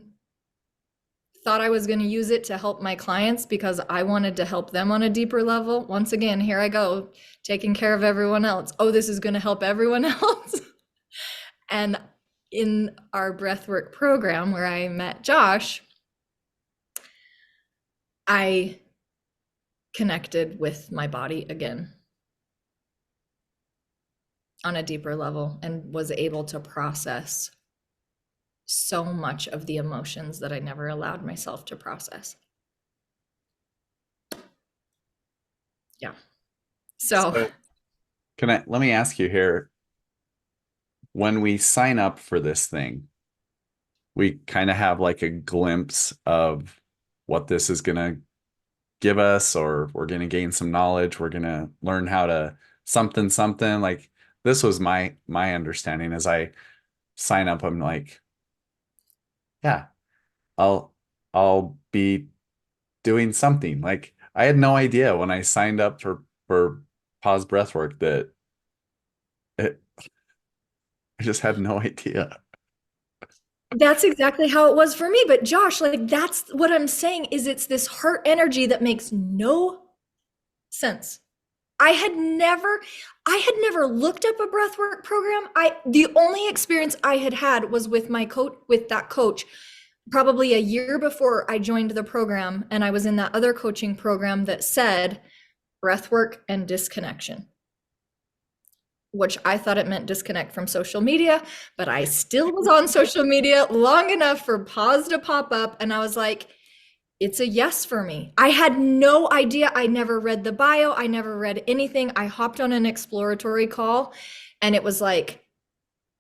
thought I was going to use it to help my clients because I wanted to help them on a deeper level. Once again, here I go, taking care of everyone else. Oh, this is going to help everyone else. And in our breathwork program where I met Josh, I connected with my body again on a deeper level and was able to process so much of the emotions that I never allowed myself to process. Yeah. So So let me ask you here, when we sign up for this thing, we kind of have like a glimpse of what this is going to give us, or we're going to gain some knowledge, we're going to learn how to something like this was my understanding. As I sign up, I'm like, yeah, I'll I'll be doing something. Like I had no idea when I signed up for pause breathwork that it, I just had no idea. that's exactly how it was for me. But Josh, like that's what I'm saying is it's this heart energy that makes no sense. I had never I had never looked up a breathwork program. The only experience I had had was with my coach with that coach probably a year before I joined the program, and I was in that other coaching program that said breathwork and disconnection, which I thought it meant disconnect from social media, but I still was on social media long enough for pause to pop up. And I was like, it's a yes for me. I had no idea. I never read the bio. I never read anything. I hopped on an exploratory call and it was like,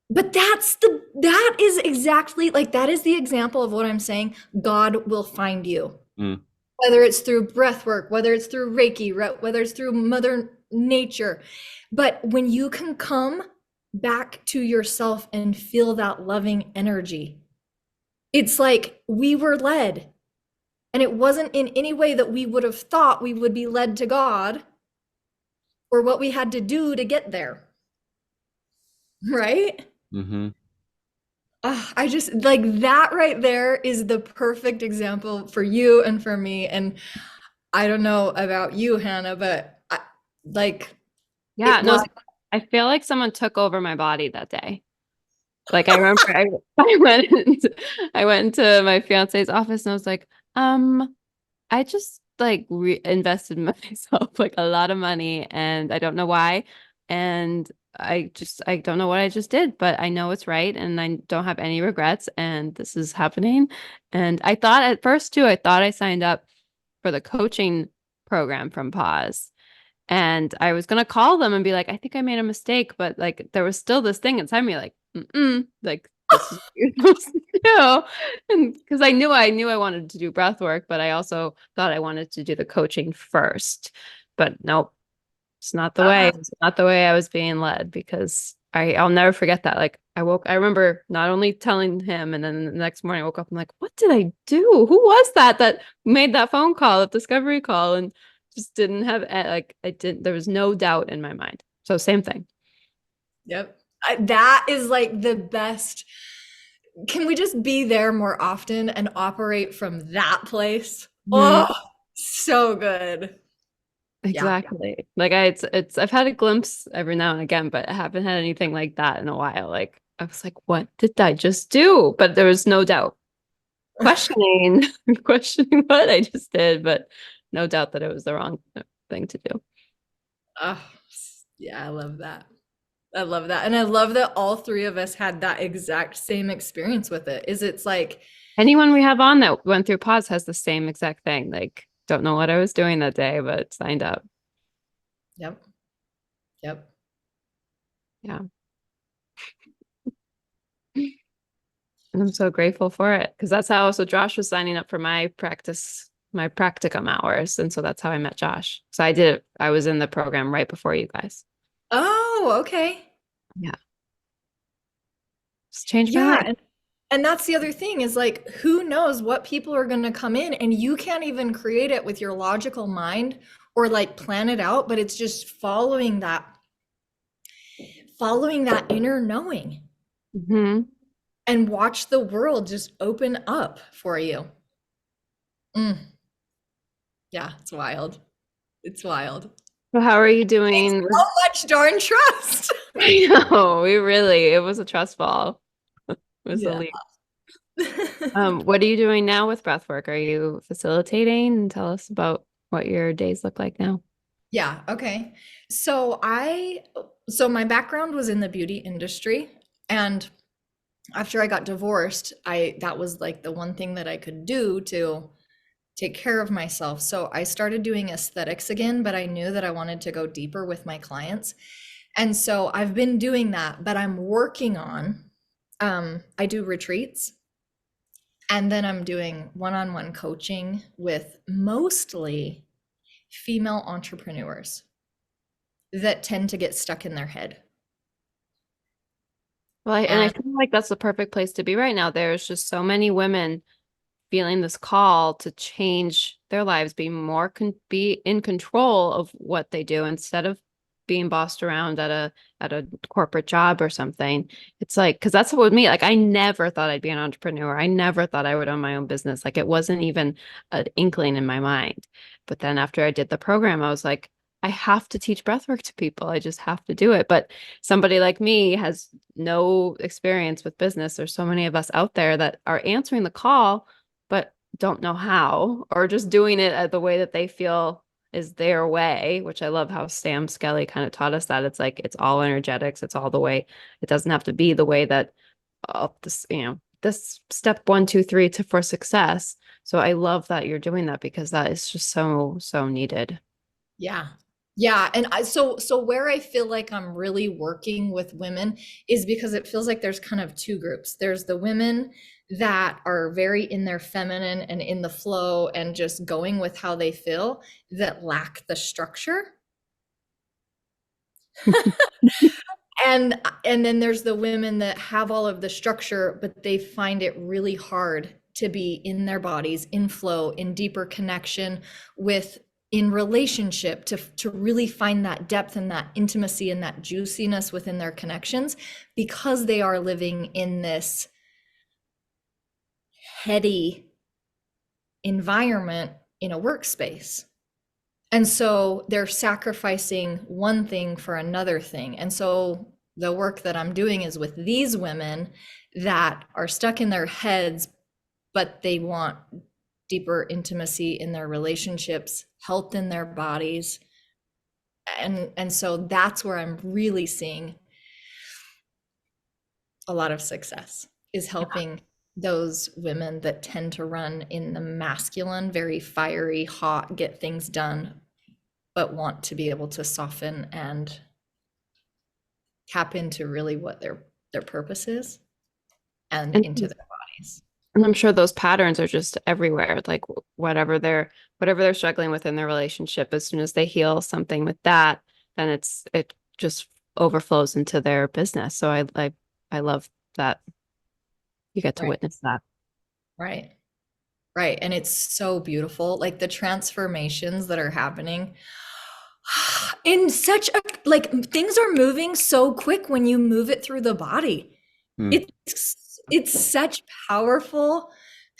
but that is exactly like, that is the example of what I'm saying. God will find you. Mm, Whether it's through breath work, whether it's through Reiki, whether it's through Mother Nature. But when you can come back to yourself and feel that loving energy, it's like we were led. And it wasn't in any way that we would have thought we would be led to God or what we had to do to get there. Right? hmm I just like that right there is the perfect example for you and for me. And I don't know about you, Hannah, but like Yeah, it no, was. I feel like someone took over my body that day. Like I remember I went I went into my fiance's office and I was like, I just like re invested in myself like a lot of money and I don't know why. And I don't know what I just did, but I know it's right and I don't have any regrets and this is happening. And I thought at first too, I thought I signed up for the coaching program from Pause. And I was gonna call them and be like, I think I made a mistake, but like there was still this thing inside me, like, like this is what you're supposed to do. And because I knew I wanted to do breath work, but I also thought I wanted to do the coaching first. But nope, it's not the way. uh, It's not the way I was being led because I'll never forget that. Like I remember not only telling him and then the next morning I woke up, I'm like, what did I do? Who was that made that phone call, that discovery call? And just didn't have like I didn't there was no doubt in my mind. So same thing. yep. That is like the best. Can we just be there more often and operate from that place? Mhm. Oh, so good. Yeah. Exactly. Like it's I've had a glimpse every now and again, but I haven't had anything like that in a while. Like I was like, what did I just do? But there was no doubt. Questioning, questioning what I just did, but no doubt that it was the wrong thing to do. Oh, yeah, I love that. I love that. And I love that all three of us had that exact same experience with it. Is it's like, Anyone we have on that went through pause has the same exact thing. Like, don't know what I was doing that day, but signed up. yep, yep. Yeah. And I'm so grateful for it because that's how also Josh was signing up for my practice, my practicum hours. And so that's how I met Josh. So I did it. I was in the program right before you guys. Oh, okay. Yeah. Just changed my Yeah. life. And that's the other thing is like, who knows what people are going to come in and you can't even create it with your logical mind or like plan it out, but it's just following that inner knowing Hmm. and watch the world just open up for you. Mm, yeah, it's wild. It's wild. So how are you doing? So much darn trust. I know, it was a trust fall. It was a Yeah. leap. What are you doing now with breath work? Are you facilitating? And tell us about what your days look like now. Yeah, okay. So so my background was in the beauty industry, and after I got divorced, I that was like the one thing that I could do to take care of myself. So I started doing aesthetics again, but I knew that I wanted to go deeper with my clients. And so I've been doing that, but I'm working on I do retreats and then I'm doing one-on-one coaching with mostly female entrepreneurs that tend to get stuck in their head. Well, I And feel like that's the perfect place to be right now. There's just so many women feeling this call to change their lives, be in control of what they do instead of being bossed around at a corporate job or something. It's like because that's what with me. Like I never thought I'd be an entrepreneur. I never thought I would own my own business. Like it wasn't even an inkling in my mind. But then after I did the program, I was like, I have to teach breathwork to people. I just have to do it. But somebody like me has no experience with business. There's so many of us out there that are answering the call but don't know how, or just doing it the way that they feel is their way, which I love how Sam Skelly kind of taught us that it's like it's all energetics, it's all the way. It doesn't have to be the way that this, this step one, two, three to for success. So I love that you're doing that because that is just so, so needed. yeah. Yeah, and so where I feel like I'm really working with women is because it feels like there's kind of two groups. There's the women that are very in their feminine and in the flow and just going with how they feel that lack the structure. And then there's the women that have all of the structure, but they find it really hard to be in their bodies, in flow, in deeper connection with in relationship to really find that depth and that intimacy and that juiciness within their connections because they are living in this heady environment in a workspace. And so they're sacrificing one thing for another thing. And so the work that I'm doing is with these women that are stuck in their heads, but they want deeper intimacy in their relationships, health in their bodies. And so that's where I'm really seeing a lot of success is helping those women that tend to run in the masculine, very fiery, hot, get things done, but want to be able to soften and tap into really what their purpose is and And into their bodies. And I'm sure those patterns are just everywhere. Like whatever they're struggling with in their relationship, as soon as they heal something with that, then it just overflows into their business. So I love that you get to Right. witness that. Right. Right. And it's so beautiful. Like the transformations that are happening in such a like things are moving so quick when you move it through the body. Hmm. It's such powerful,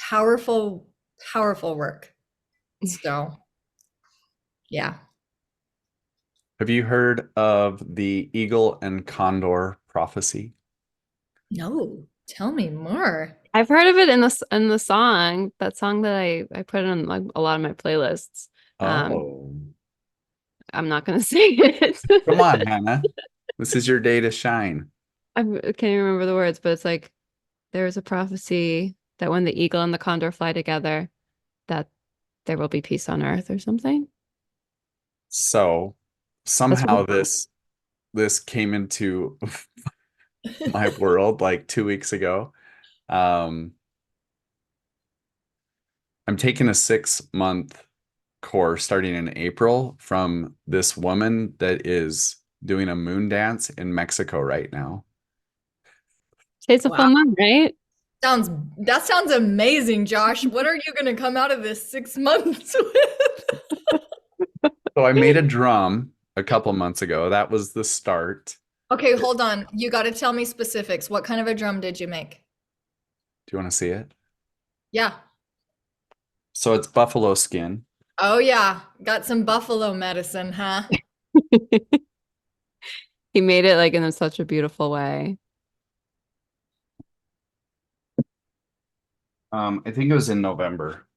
powerful work. So yeah. Have you heard of the eagle and condor prophecy? No, tell me more. I've heard of it in the song, that song that I put on like a lot of my playlists. Um, Oh, I'm not gonna sing it. come on, Hannah. This is your day to shine. I can't even remember the words, but it's like there's a prophecy that when the eagle and the condor fly together, that there will be peace on earth or something. So That's somehow what this came into my world like 2 weeks ago. Um, I'm taking a 6-month course starting in April from this woman that is doing a moon dance in Mexico right now. it's a Wow. full moon, right? Sounds that sounds amazing, Josh. What are you going to come out of this 6 months with? So I made a drum a couple months ago. That was the start. Okay, Do hold on. You got to tell me specifics. What kind of a drum did you make? you want to see it? Yeah. So it's buffalo skin. Oh yeah, got some buffalo medicine, huh? He made it like in such a beautiful way. I think it was in November.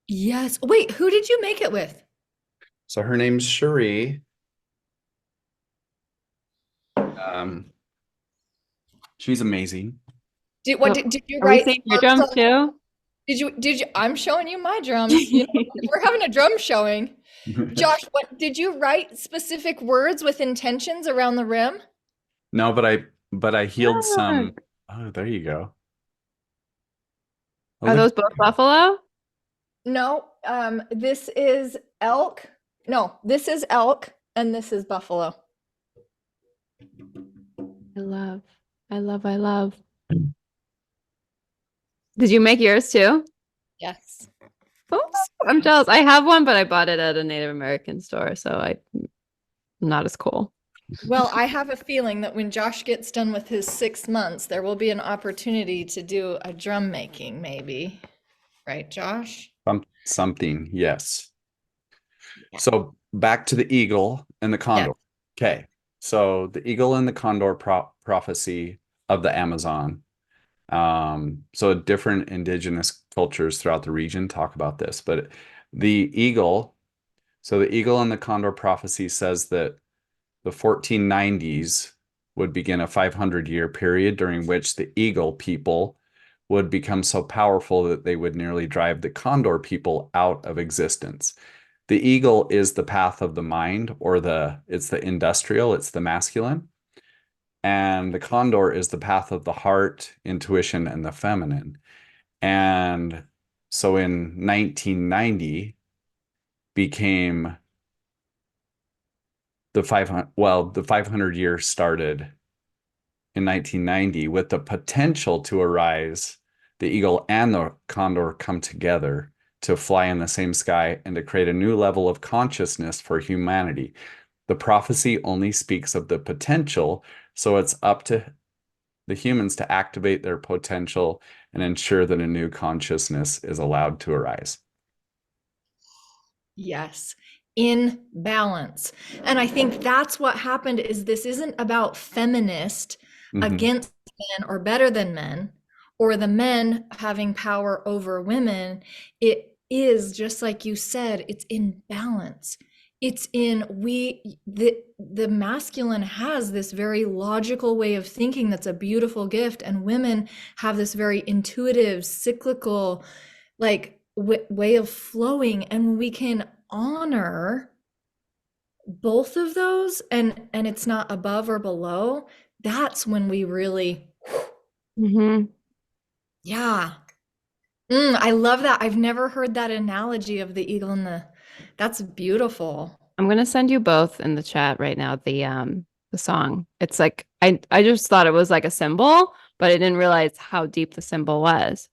Yes. Wait, who did you make it with? So her name's Cherie. Um, she's amazing. Oh, Did you are we write seeing your words drums on too? did you I'm showing you my drums. You know, we're having a drum showing. Josh, what did you write specific words with intentions around the rim? No, but I healed some. Look. Oh, there you go. Oh, Are look. those both buffalo? No, this is elk. No, this is elk and this is buffalo. I love, I love. Did you make yours too? Yes. Oh, I'm jealous. I have one, but I bought it at a Native American store, so I'm not as cool. Well, I have a feeling that when Josh gets done with his 6 months, there will be an opportunity to do a drum making, maybe. Right, Josh? Something, yes. Yeah. So back to the eagle and the Yes. condor. Okay. So the eagle and the condor prophecy of the Amazon. So different indigenous cultures throughout the region talk about this, but the eagle, so the eagle and the condor prophecy says that the 1490s would begin a 500-year period during which the eagle people would become so powerful that they would nearly drive the condor people out of existence. The eagle is the path of the mind, or it's the industrial, it's the masculine. And the condor is the path of the heart, intuition, and the feminine. And so in 1990 became the 500 years started in 1990 with the potential to arise. The eagle and the condor come together to fly in the same sky and to create a new level of consciousness for humanity. The prophecy only speaks of the potential, so it's up to the humans to activate their potential and ensure that a new consciousness is allowed to arise. Yes, in balance. And I think that's what happened is this isn't about feminist Mm-hmm. against men or better than men or the men having power over women. It is just like you said, it's in balance. It's in the masculine has this very logical way of thinking that's a beautiful gift, and women have this very intuitive, cyclical, like way of flowing, and when we can honor both of those, and it's not above or below, that's when we really, Hmm. yeah. I love that. I've never heard that analogy of the eagle and that's beautiful. I'm gonna send you both in the chat right now, the song. It's like I just thought it was like a symbol, but I didn't realize how deep the symbol was.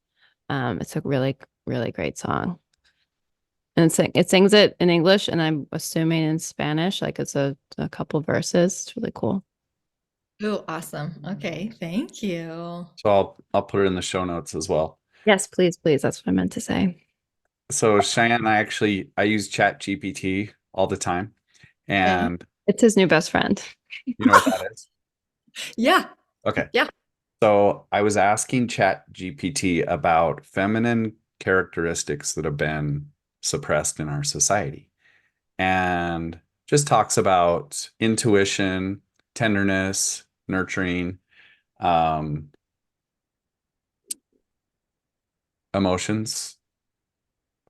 It's a really, really great song. And it sings it in English and I'm assuming in Spanish, like it's a couple verses. It's really cool. Oh, awesome. Okay, thank you. So I'll put it in the show notes as well. Yes, please, please. That's what I meant to say. So Cheyenne, I use Chat GPT all the time. Okay. And It's his new best friend. you know what that is? Yeah, Okay. yeah. So I was asking Chat GPT about feminine characteristics that have been suppressed in our society. And just talks about intuition, tenderness, nurturing, um, emotions,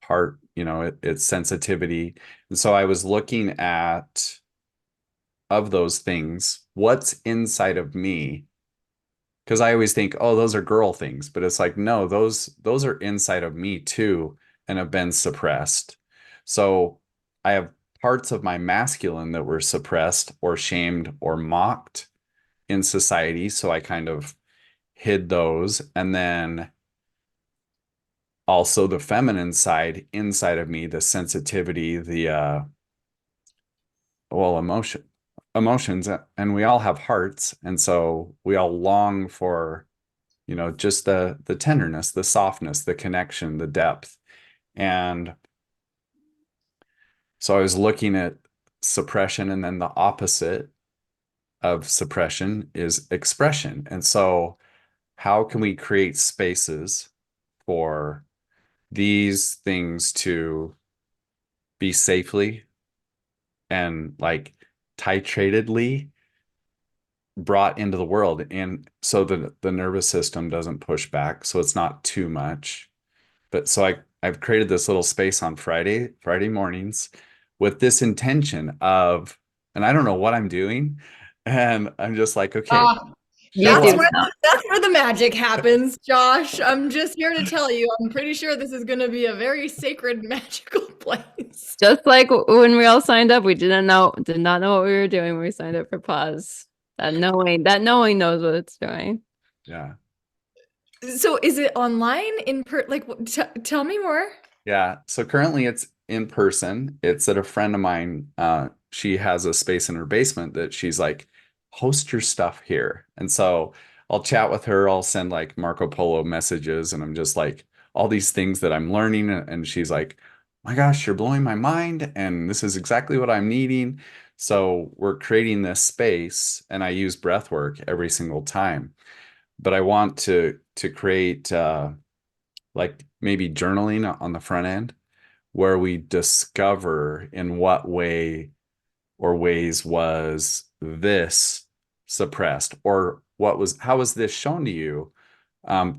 heart, it's sensitivity. And so I was looking at, of those things, what's inside of me, because I always think, oh, those are girl things, but it's like, no, those are inside of me too, and have been suppressed. So I have parts of my masculine that were suppressed or shamed or mocked in society, so I kind of hid those. And then also the feminine side inside of me, the sensitivity, the well, emotions, and we all have hearts, and so we all long for, just the tenderness, the softness, the connection, the depth. And so I was looking at suppression, and then the opposite of suppression is expression. And so how can we create spaces for these things to be safely and like titratedly brought into the world, and so the nervous system doesn't push back, so it's not too much. But so I've created this little space on Friday mornings with this intention of, and I don't know what I'm doing, and I'm just like, okay, Ah, You show that's do up. where know. that's where the magic happens, Josh. I'm just here to tell you, I'm pretty sure this is going to be a very sacred, magical place. Just like when we all signed up, we did not know what we were doing when we signed up for pause. That knowing knows what it's doing. Yeah. So, is it online like tell me more? Yeah. So currently it's in person. It's at a friend of mine. She has a space in her basement that she's like, host your stuff here. And so I'll chat with her. I'll send like Marco Polo messages, and I'm just like, all these things that I'm learning. And she's like, my gosh, you're blowing my mind. And this is exactly what I'm needing. So we're creating this space, and I use breath work every single time. But I want to create like maybe journaling on the front end, where we discover in what way or ways was this suppressed, or how was this shown to you,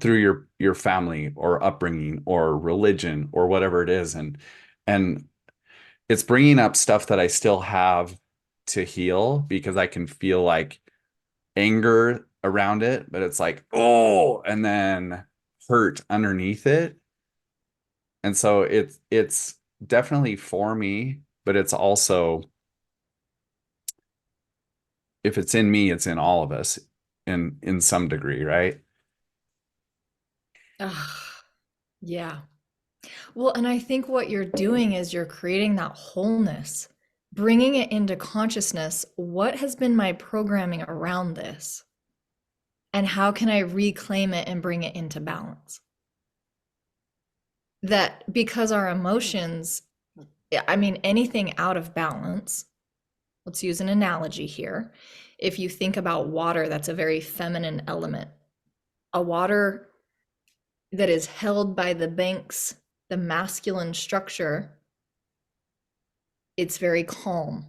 through your family or upbringing or religion or whatever it is. And it's bringing up stuff that I still have to heal, because I can feel like anger around it, but it's like, oh, and then hurt underneath it. And so it's definitely for me, but it's also, if it's in me, it's in all of us in some degree, right? Ah, yeah. Well, and I think what you're doing is you're creating that wholeness, bringing it into consciousness. What has been my programming around this? And how can I reclaim it and bring it into balance? That because our emotions, I mean, anything out of balance, let's use an analogy here. If you think about water, that's a very feminine element. A water that is held by the banks, the masculine structure, it's very calm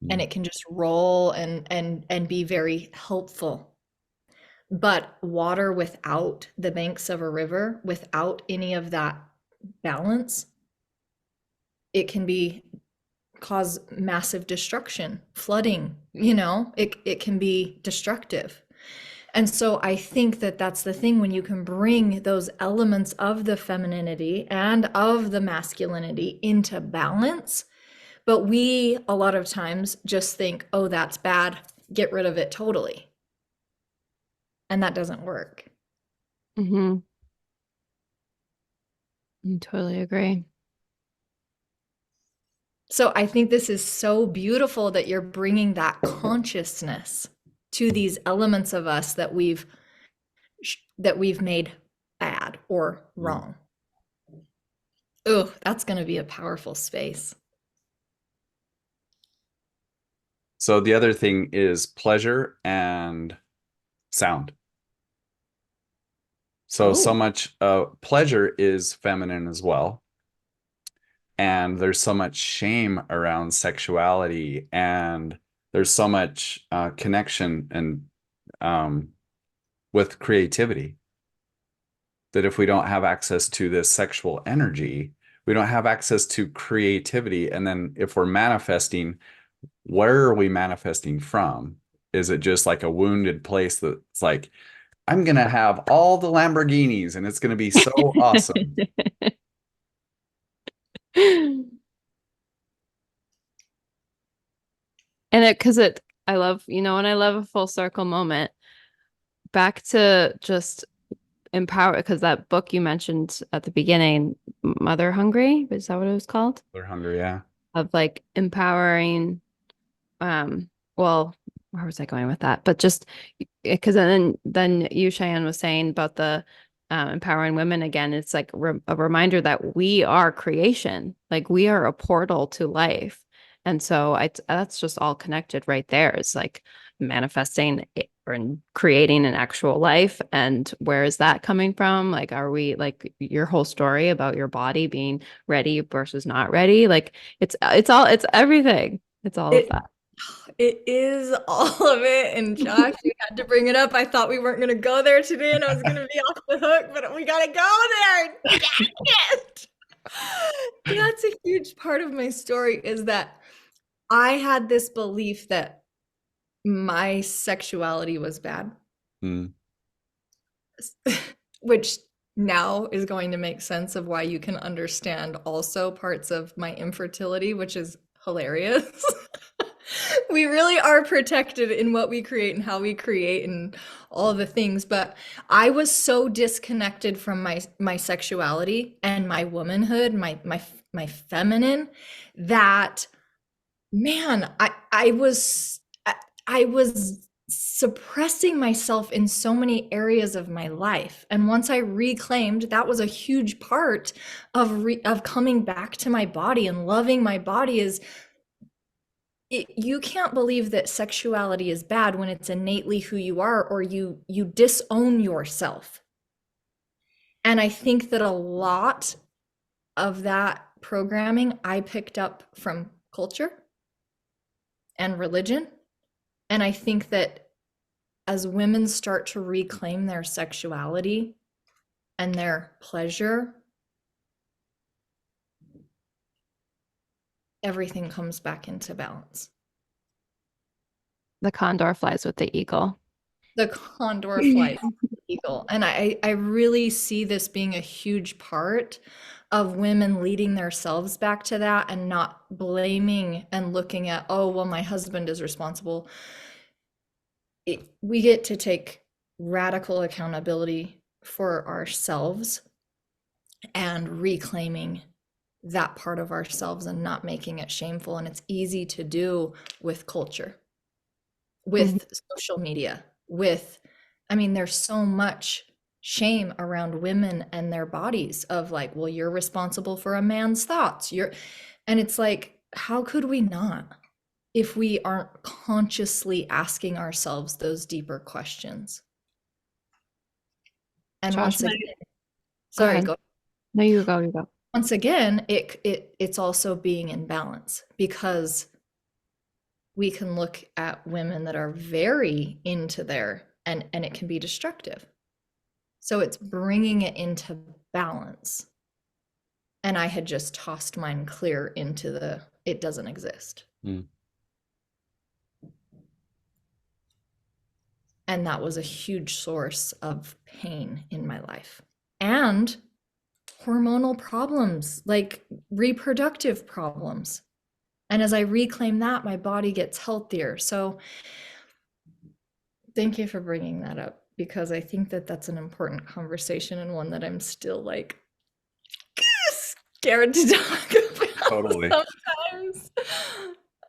and Mm. it can just roll and be very helpful. But water without the banks of a river, without any of that balance, it can be cause massive destruction, flooding, it can be destructive. And so I think that that's the thing, when you can bring those elements of the femininity and of the masculinity into balance. But we a lot of times just think, oh, that's bad, get rid of it totally. And that doesn't work. Mm-hmm. I totally agree. So I think this is so beautiful that you're bringing that consciousness to these elements of us that we've made bad or Mm. wrong. Oh, that's going to be a powerful space. So the other thing is pleasure and sound. So Oh, much pleasure is feminine as well. and there's so much shame around sexuality, and there's so much connection and um, with creativity, that if we don't have access to this sexual energy, we don't have access to creativity. And then if we're manifesting, where are we manifesting from? Is it just like a wounded place that's like, I'm going to have all the Lamborghinis and it's going to be so awesome? And I love, and I love a full circle moment back to just empower, because that book you mentioned at the beginning, Mother Hungry, is that what it was called? They're hungry. Yeah. Of like empowering, well, where was I going with that? But just because then you, Cheyenne, was saying about the empowering women again. It's like a reminder that we are creation, like we are a portal to life. And so that's just all connected right there. It's like manifesting and creating an actual life. And where is that coming from? Like, are we like your whole story about your body being ready versus not ready? Like it's everything. It's all of It that. it is all of it. And Josh, you had to bring it up. I thought we weren't gonna go there today and I was gonna be off the hook, but we gotta go there. Dang it. That's a huge part of my story is that I had this belief that my sexuality was bad, Mm. which now is going to make sense of why you can understand also parts of my infertility, which is hilarious. We really are protected in what we create and how we create and all the things, but I was so disconnected from my sexuality and my womanhood, my feminine, that man, I was suppressing myself in so many areas of my life. And once I reclaimed, that was a huge part of coming back to my body and loving my body is you can't believe that sexuality is bad when it's innately who you are or you disown yourself. And I think that a lot of that programming I picked up from culture and religion. And I think that as women start to reclaim their sexuality and their pleasure, everything comes back into balance. The condor flies with the eagle. The condor flies with the eagle. And I really see this being a huge part of women leading themselves back to that and not blaming and looking at, oh, well, my husband is responsible. We get to take radical accountability for ourselves and reclaiming that part of ourselves and not making it shameful. And it's easy to do with culture, Mhm. with social media, I mean, there's so much shame around women and their bodies of like, well, you're responsible for a man's thoughts. And it's like, how could we not if we aren't consciously asking ourselves those deeper questions? And Josh, once again, go sorry, ahead. go. No, you go, you go. Once again, it's also being in balance because we can look at women that are very into their and it can be destructive. So it's bringing it into balance. And I had just tossed mine clear into the it doesn't exist. Mm. And that was a huge source of pain in my life. And hormonal problems, like reproductive problems. And as I reclaim that, my body gets healthier. So thank you for bringing that up because I think that that's an important conversation and one that I'm still like scared to talk about Totally. sometimes.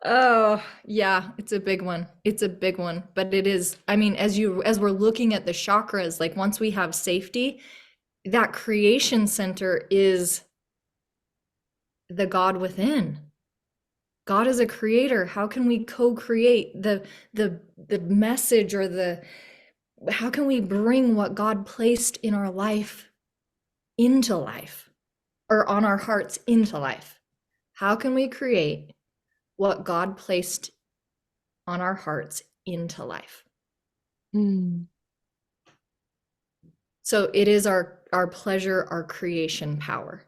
Oh, yeah, it's a big one. It's a big one, but it is, I mean, as we're looking at the chakras, like once we have safety, that creation center is the God within. God is a creator. How can we co-create the message or the how can we bring what God placed in our life into life or on our hearts into life? How can we create what God placed on our hearts into life? Mm. So it is our pleasure, our creation power.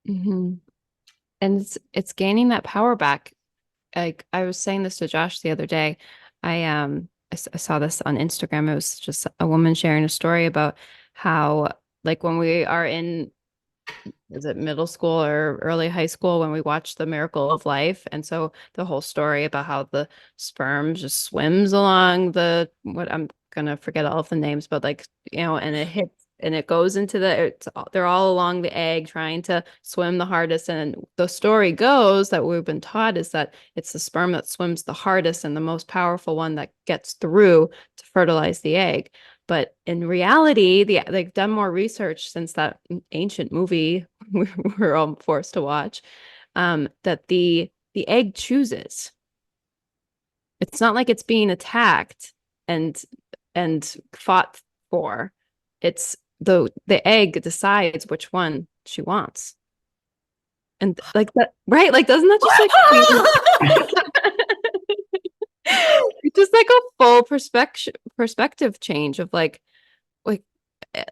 Mm-hmm. And it's gaining that power back. Like I was saying this to Josh the other day. I saw this on Instagram. It was just a woman sharing a story about how, like, when we are in, is it middle school or early high school, when we watch The Miracle of Life. And so the whole story about how the sperm just swims along what I'm gonna forget all of the names, but like, and it hits and it goes into they're all along the egg trying to swim the hardest. And the story goes that we've been taught is that it's the sperm that swims the hardest and the most powerful one that gets through to fertilize the egg. But in reality, they've done more research since that ancient movie we were all forced to watch, that the egg chooses. It's not like it's being attacked and fought for. It's the egg decides which one she wants. And like that, right? Like, doesn't that just like it's just like a full perspective change of like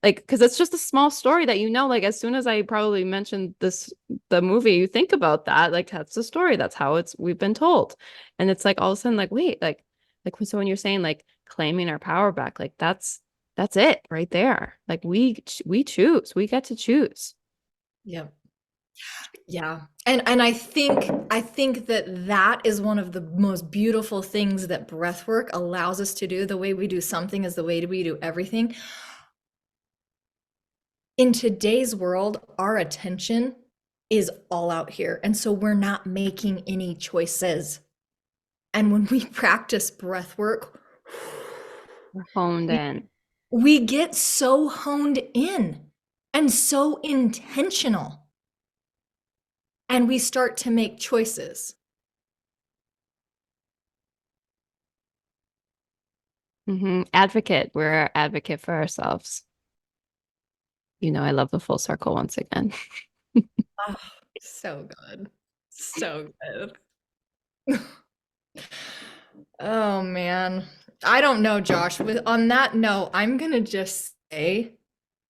because it's just a small story that like as soon as I probably mentioned the movie, you think about that, like that's the story, that's how we've been told. And it's like all of a sudden like wait, so when you're saying like claiming our power back, like that's it right there. Like we choose, we get to choose. Yep. Yeah. And I think that is one of the most beautiful things that breath work allows us to do. The way we do something is the way we do everything. In today's world, our attention is all out here. And so we're not making any choices. And when we practice breath work, We're honed we, in. we get so honed in and so intentional. And we start to make choices. Advocate, we're an advocate for ourselves. I love the full circle once again. Oh, so good. So good. Oh man. I don't know, Josh. On that note, I'm gonna just say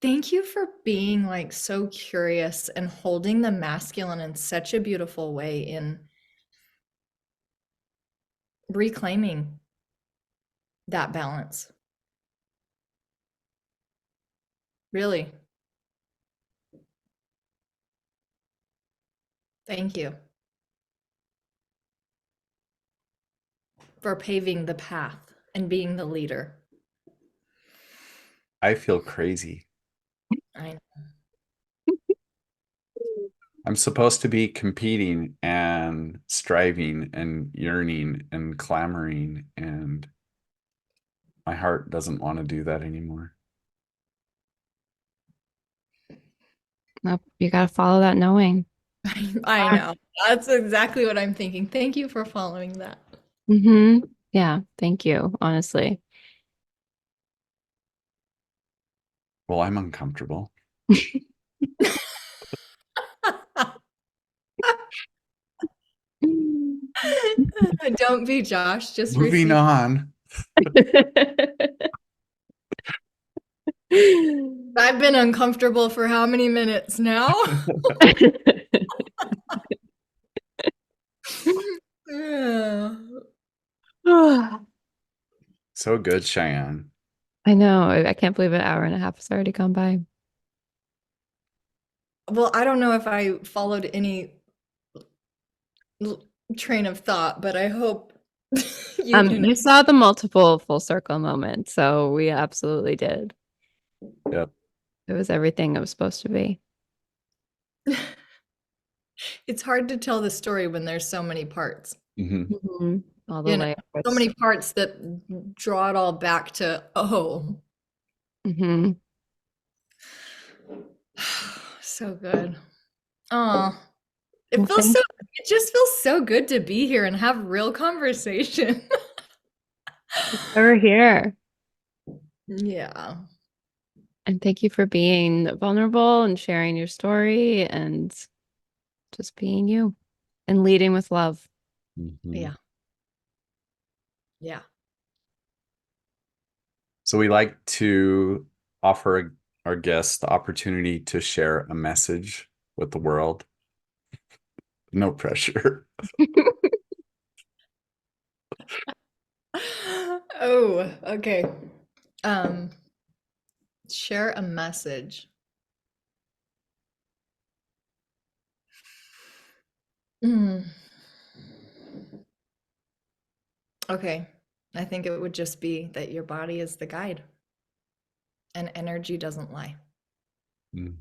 thank you for being like so curious and holding the masculine in such a beautiful way in reclaiming that balance. Really. Thank you for paving the path and being the leader. I feel crazy. I I'm supposed to be competing and striving and yearning and clamoring, and my heart doesn't want to do that anymore. Nope, you got to follow that knowing. I know. That's exactly what I'm thinking. Thank you for following that. Yeah, thank you, honestly. Well, I'm uncomfortable. Don't be Josh, just Moving receive. on. I've been uncomfortable for how many minutes now? Yeah. So good, Cheyenne. I know. I can't believe an hour and a half has already gone by. Well, I don't know if I followed any l- train of thought, but I hope you can. You saw the multiple full circle moments, so we absolutely did. Yep. It was everything it was supposed to be. It's hard to tell the story when there's so many parts. Hmm. All the You know, so layers. many parts that draw it all back to, oh, Hmm. so good. Oh, Well, it just feels so good to be here and have real conversation. we're here. Yeah. And thank you for being vulnerable and sharing your story and just being you. And leading with love. Mm-hmm. Yeah. Yeah. So we like to offer our guests the opportunity to share a message with the world. No pressure. Oh, okay. Um, share a message. Mm. Okay. I think it would just be that your body is the guide and energy doesn't lie. Mm.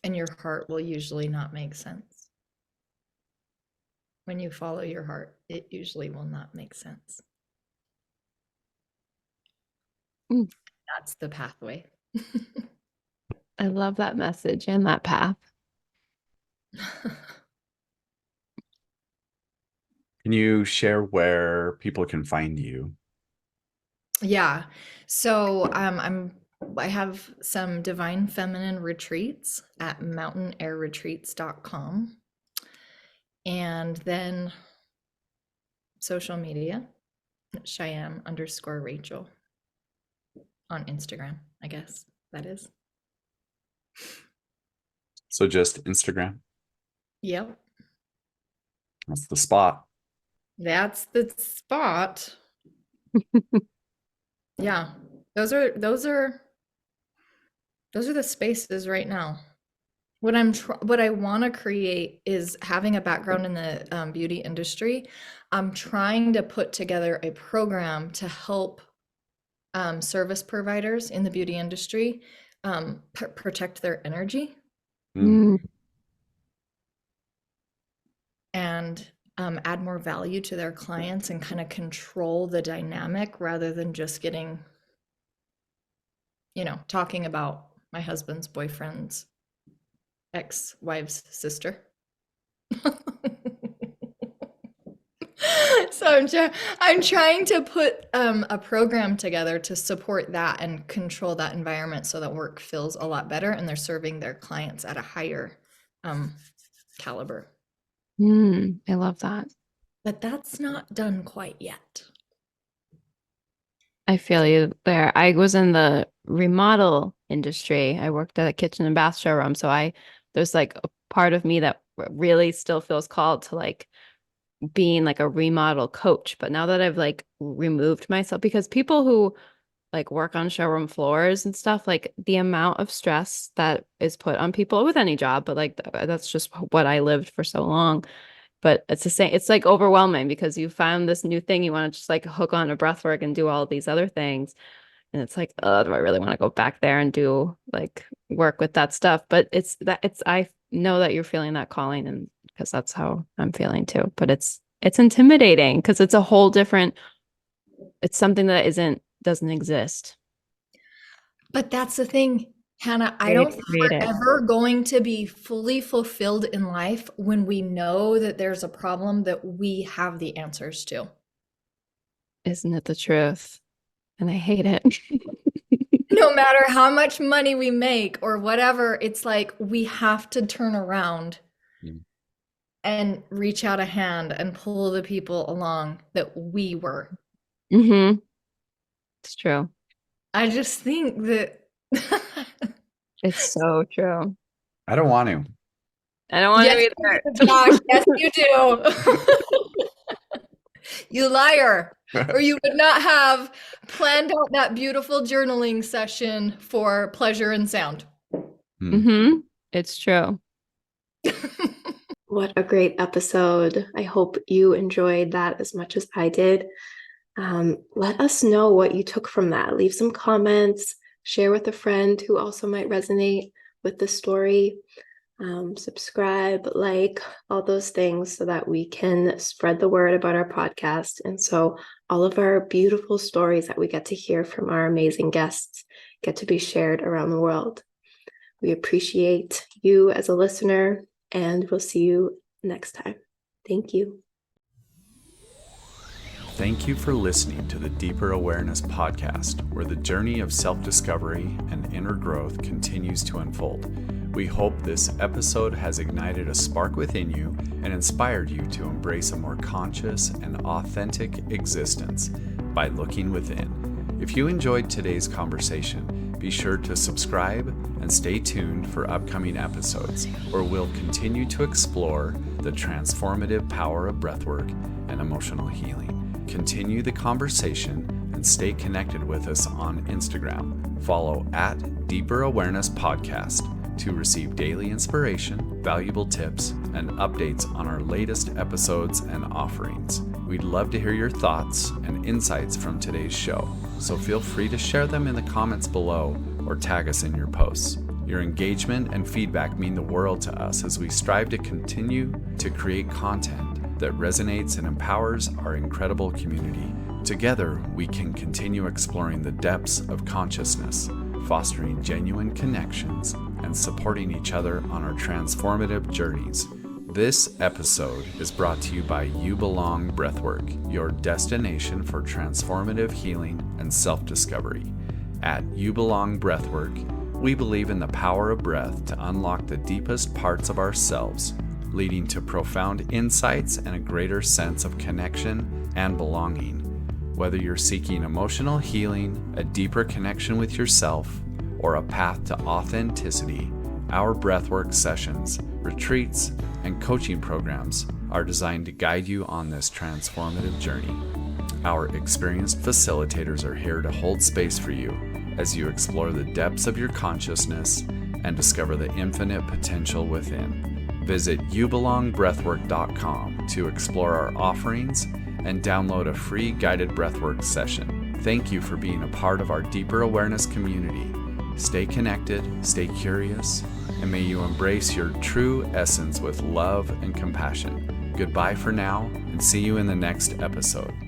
And your heart will usually not make sense. When you follow your heart, it usually will not make sense. Mm. That's the pathway. I love that message and that path. Can you share where people can find you? Yeah. So I have some divine feminine retreats at mountainairretreats.com. And then social media, Cheyenne_Rachel on Instagram, I guess that is. So just Instagram. Yep. That's the spot. That's the spot. Yeah. Those are the spaces right now. What I want to create is, having a background in the beauty industry. I'm trying to put together a program to help service providers in the beauty industry protect their energy Mm. Mm. and add more value to their clients and kind of control the dynamic, rather than just getting, talking about my husband's boyfriend's ex-wife's sister. So I'm trying to put a program together to support that and control that environment so that work feels a lot better and they're serving their clients at a higher caliber. I love that. But that's not done quite yet. I feel you there. I was in the remodel industry. I worked at a kitchen and bath showroom. So there's like a part of me that really still feels called to like being like a remodel coach. But now that I've like removed myself, because people who like work on showroom floors and stuff, like the amount of stress that is put on people with any job, but like that's just what I lived for so long. But it's the same, it's like overwhelming because you found this new thing you want to just like hook on a breath work and do all these other things. And it's like, oh, do I really want to go back there and do like work with that stuff? But I know that you're feeling that calling, and because that's how I'm feeling too. But it's intimidating because it's a whole different, it's something that doesn't exist. But that's the thing, Hannah. I Ready don't to think create we're it. ever going to be fully fulfilled in life when we know that there's a problem that we have the answers to. Isn't it the truth? And I hate it. No matter how much money we make or whatever, it's like we have to turn around Mm. and reach out a hand and pull the people along that we were. Mm-hmm. It's true. I just think that It's so true. I don't want to. I don't want to yes, be you do, Josh. Yes, you do. You liar. Or you would not have planned out that beautiful journaling session for pleasure and sound. Mm. Mm-hmm. It's true. What a great episode. I hope you enjoyed that as much as I did. Let us know what you took from that. Leave some comments, share with a friend who also might resonate with the story. Subscribe, like, all those things so that we can spread the word about our podcast. And so all of our beautiful stories that we get to hear from our amazing guests get to be shared around the world. We appreciate you as a listener, and we'll see you next time. Thank you. Thank you for listening to the Deeper Awareness podcast, where the journey of self-discovery and inner growth continues to unfold. We hope this episode has ignited a spark within you and inspired you to embrace a more conscious and authentic existence by looking within. If you enjoyed today's conversation, be sure to subscribe and stay tuned for upcoming episodes where we'll continue to explore the transformative power of breathwork and emotional healing. Continue the conversation and stay connected with us on Instagram. Follow at Deeper Awareness Podcast to receive daily inspiration, valuable tips, and updates on our latest episodes and offerings. We'd love to hear your thoughts and insights from today's show, so feel free to share them in the comments below or tag us in your posts. Your engagement and feedback mean the world to us as we strive to continue to create content that resonates and empowers our incredible community. Together, we can continue exploring the depths of consciousness, fostering genuine connections, and supporting each other on our transformative journeys. This episode is brought to you by You Belong Breathwork, your destination for transformative healing and self-discovery. At You Belong Breathwork, we believe in the power of breath to unlock the deepest parts of ourselves, leading to profound insights and a greater sense of connection and belonging. Whether you're seeking emotional healing, a deeper connection with yourself, or a path to authenticity, our breathwork sessions, retreats, and coaching programs are designed to guide you on this transformative journey. Our experienced facilitators are here to hold space for you as you explore the depths of your consciousness and discover the infinite potential within. Visit youbelongbreathwork.com to explore our offerings and download a free guided breathwork session. Thank you for being a part of our Deeper Awareness community. Stay connected, stay curious, and may you embrace your true essence with love and compassion. Goodbye for now, and see you in the next episode.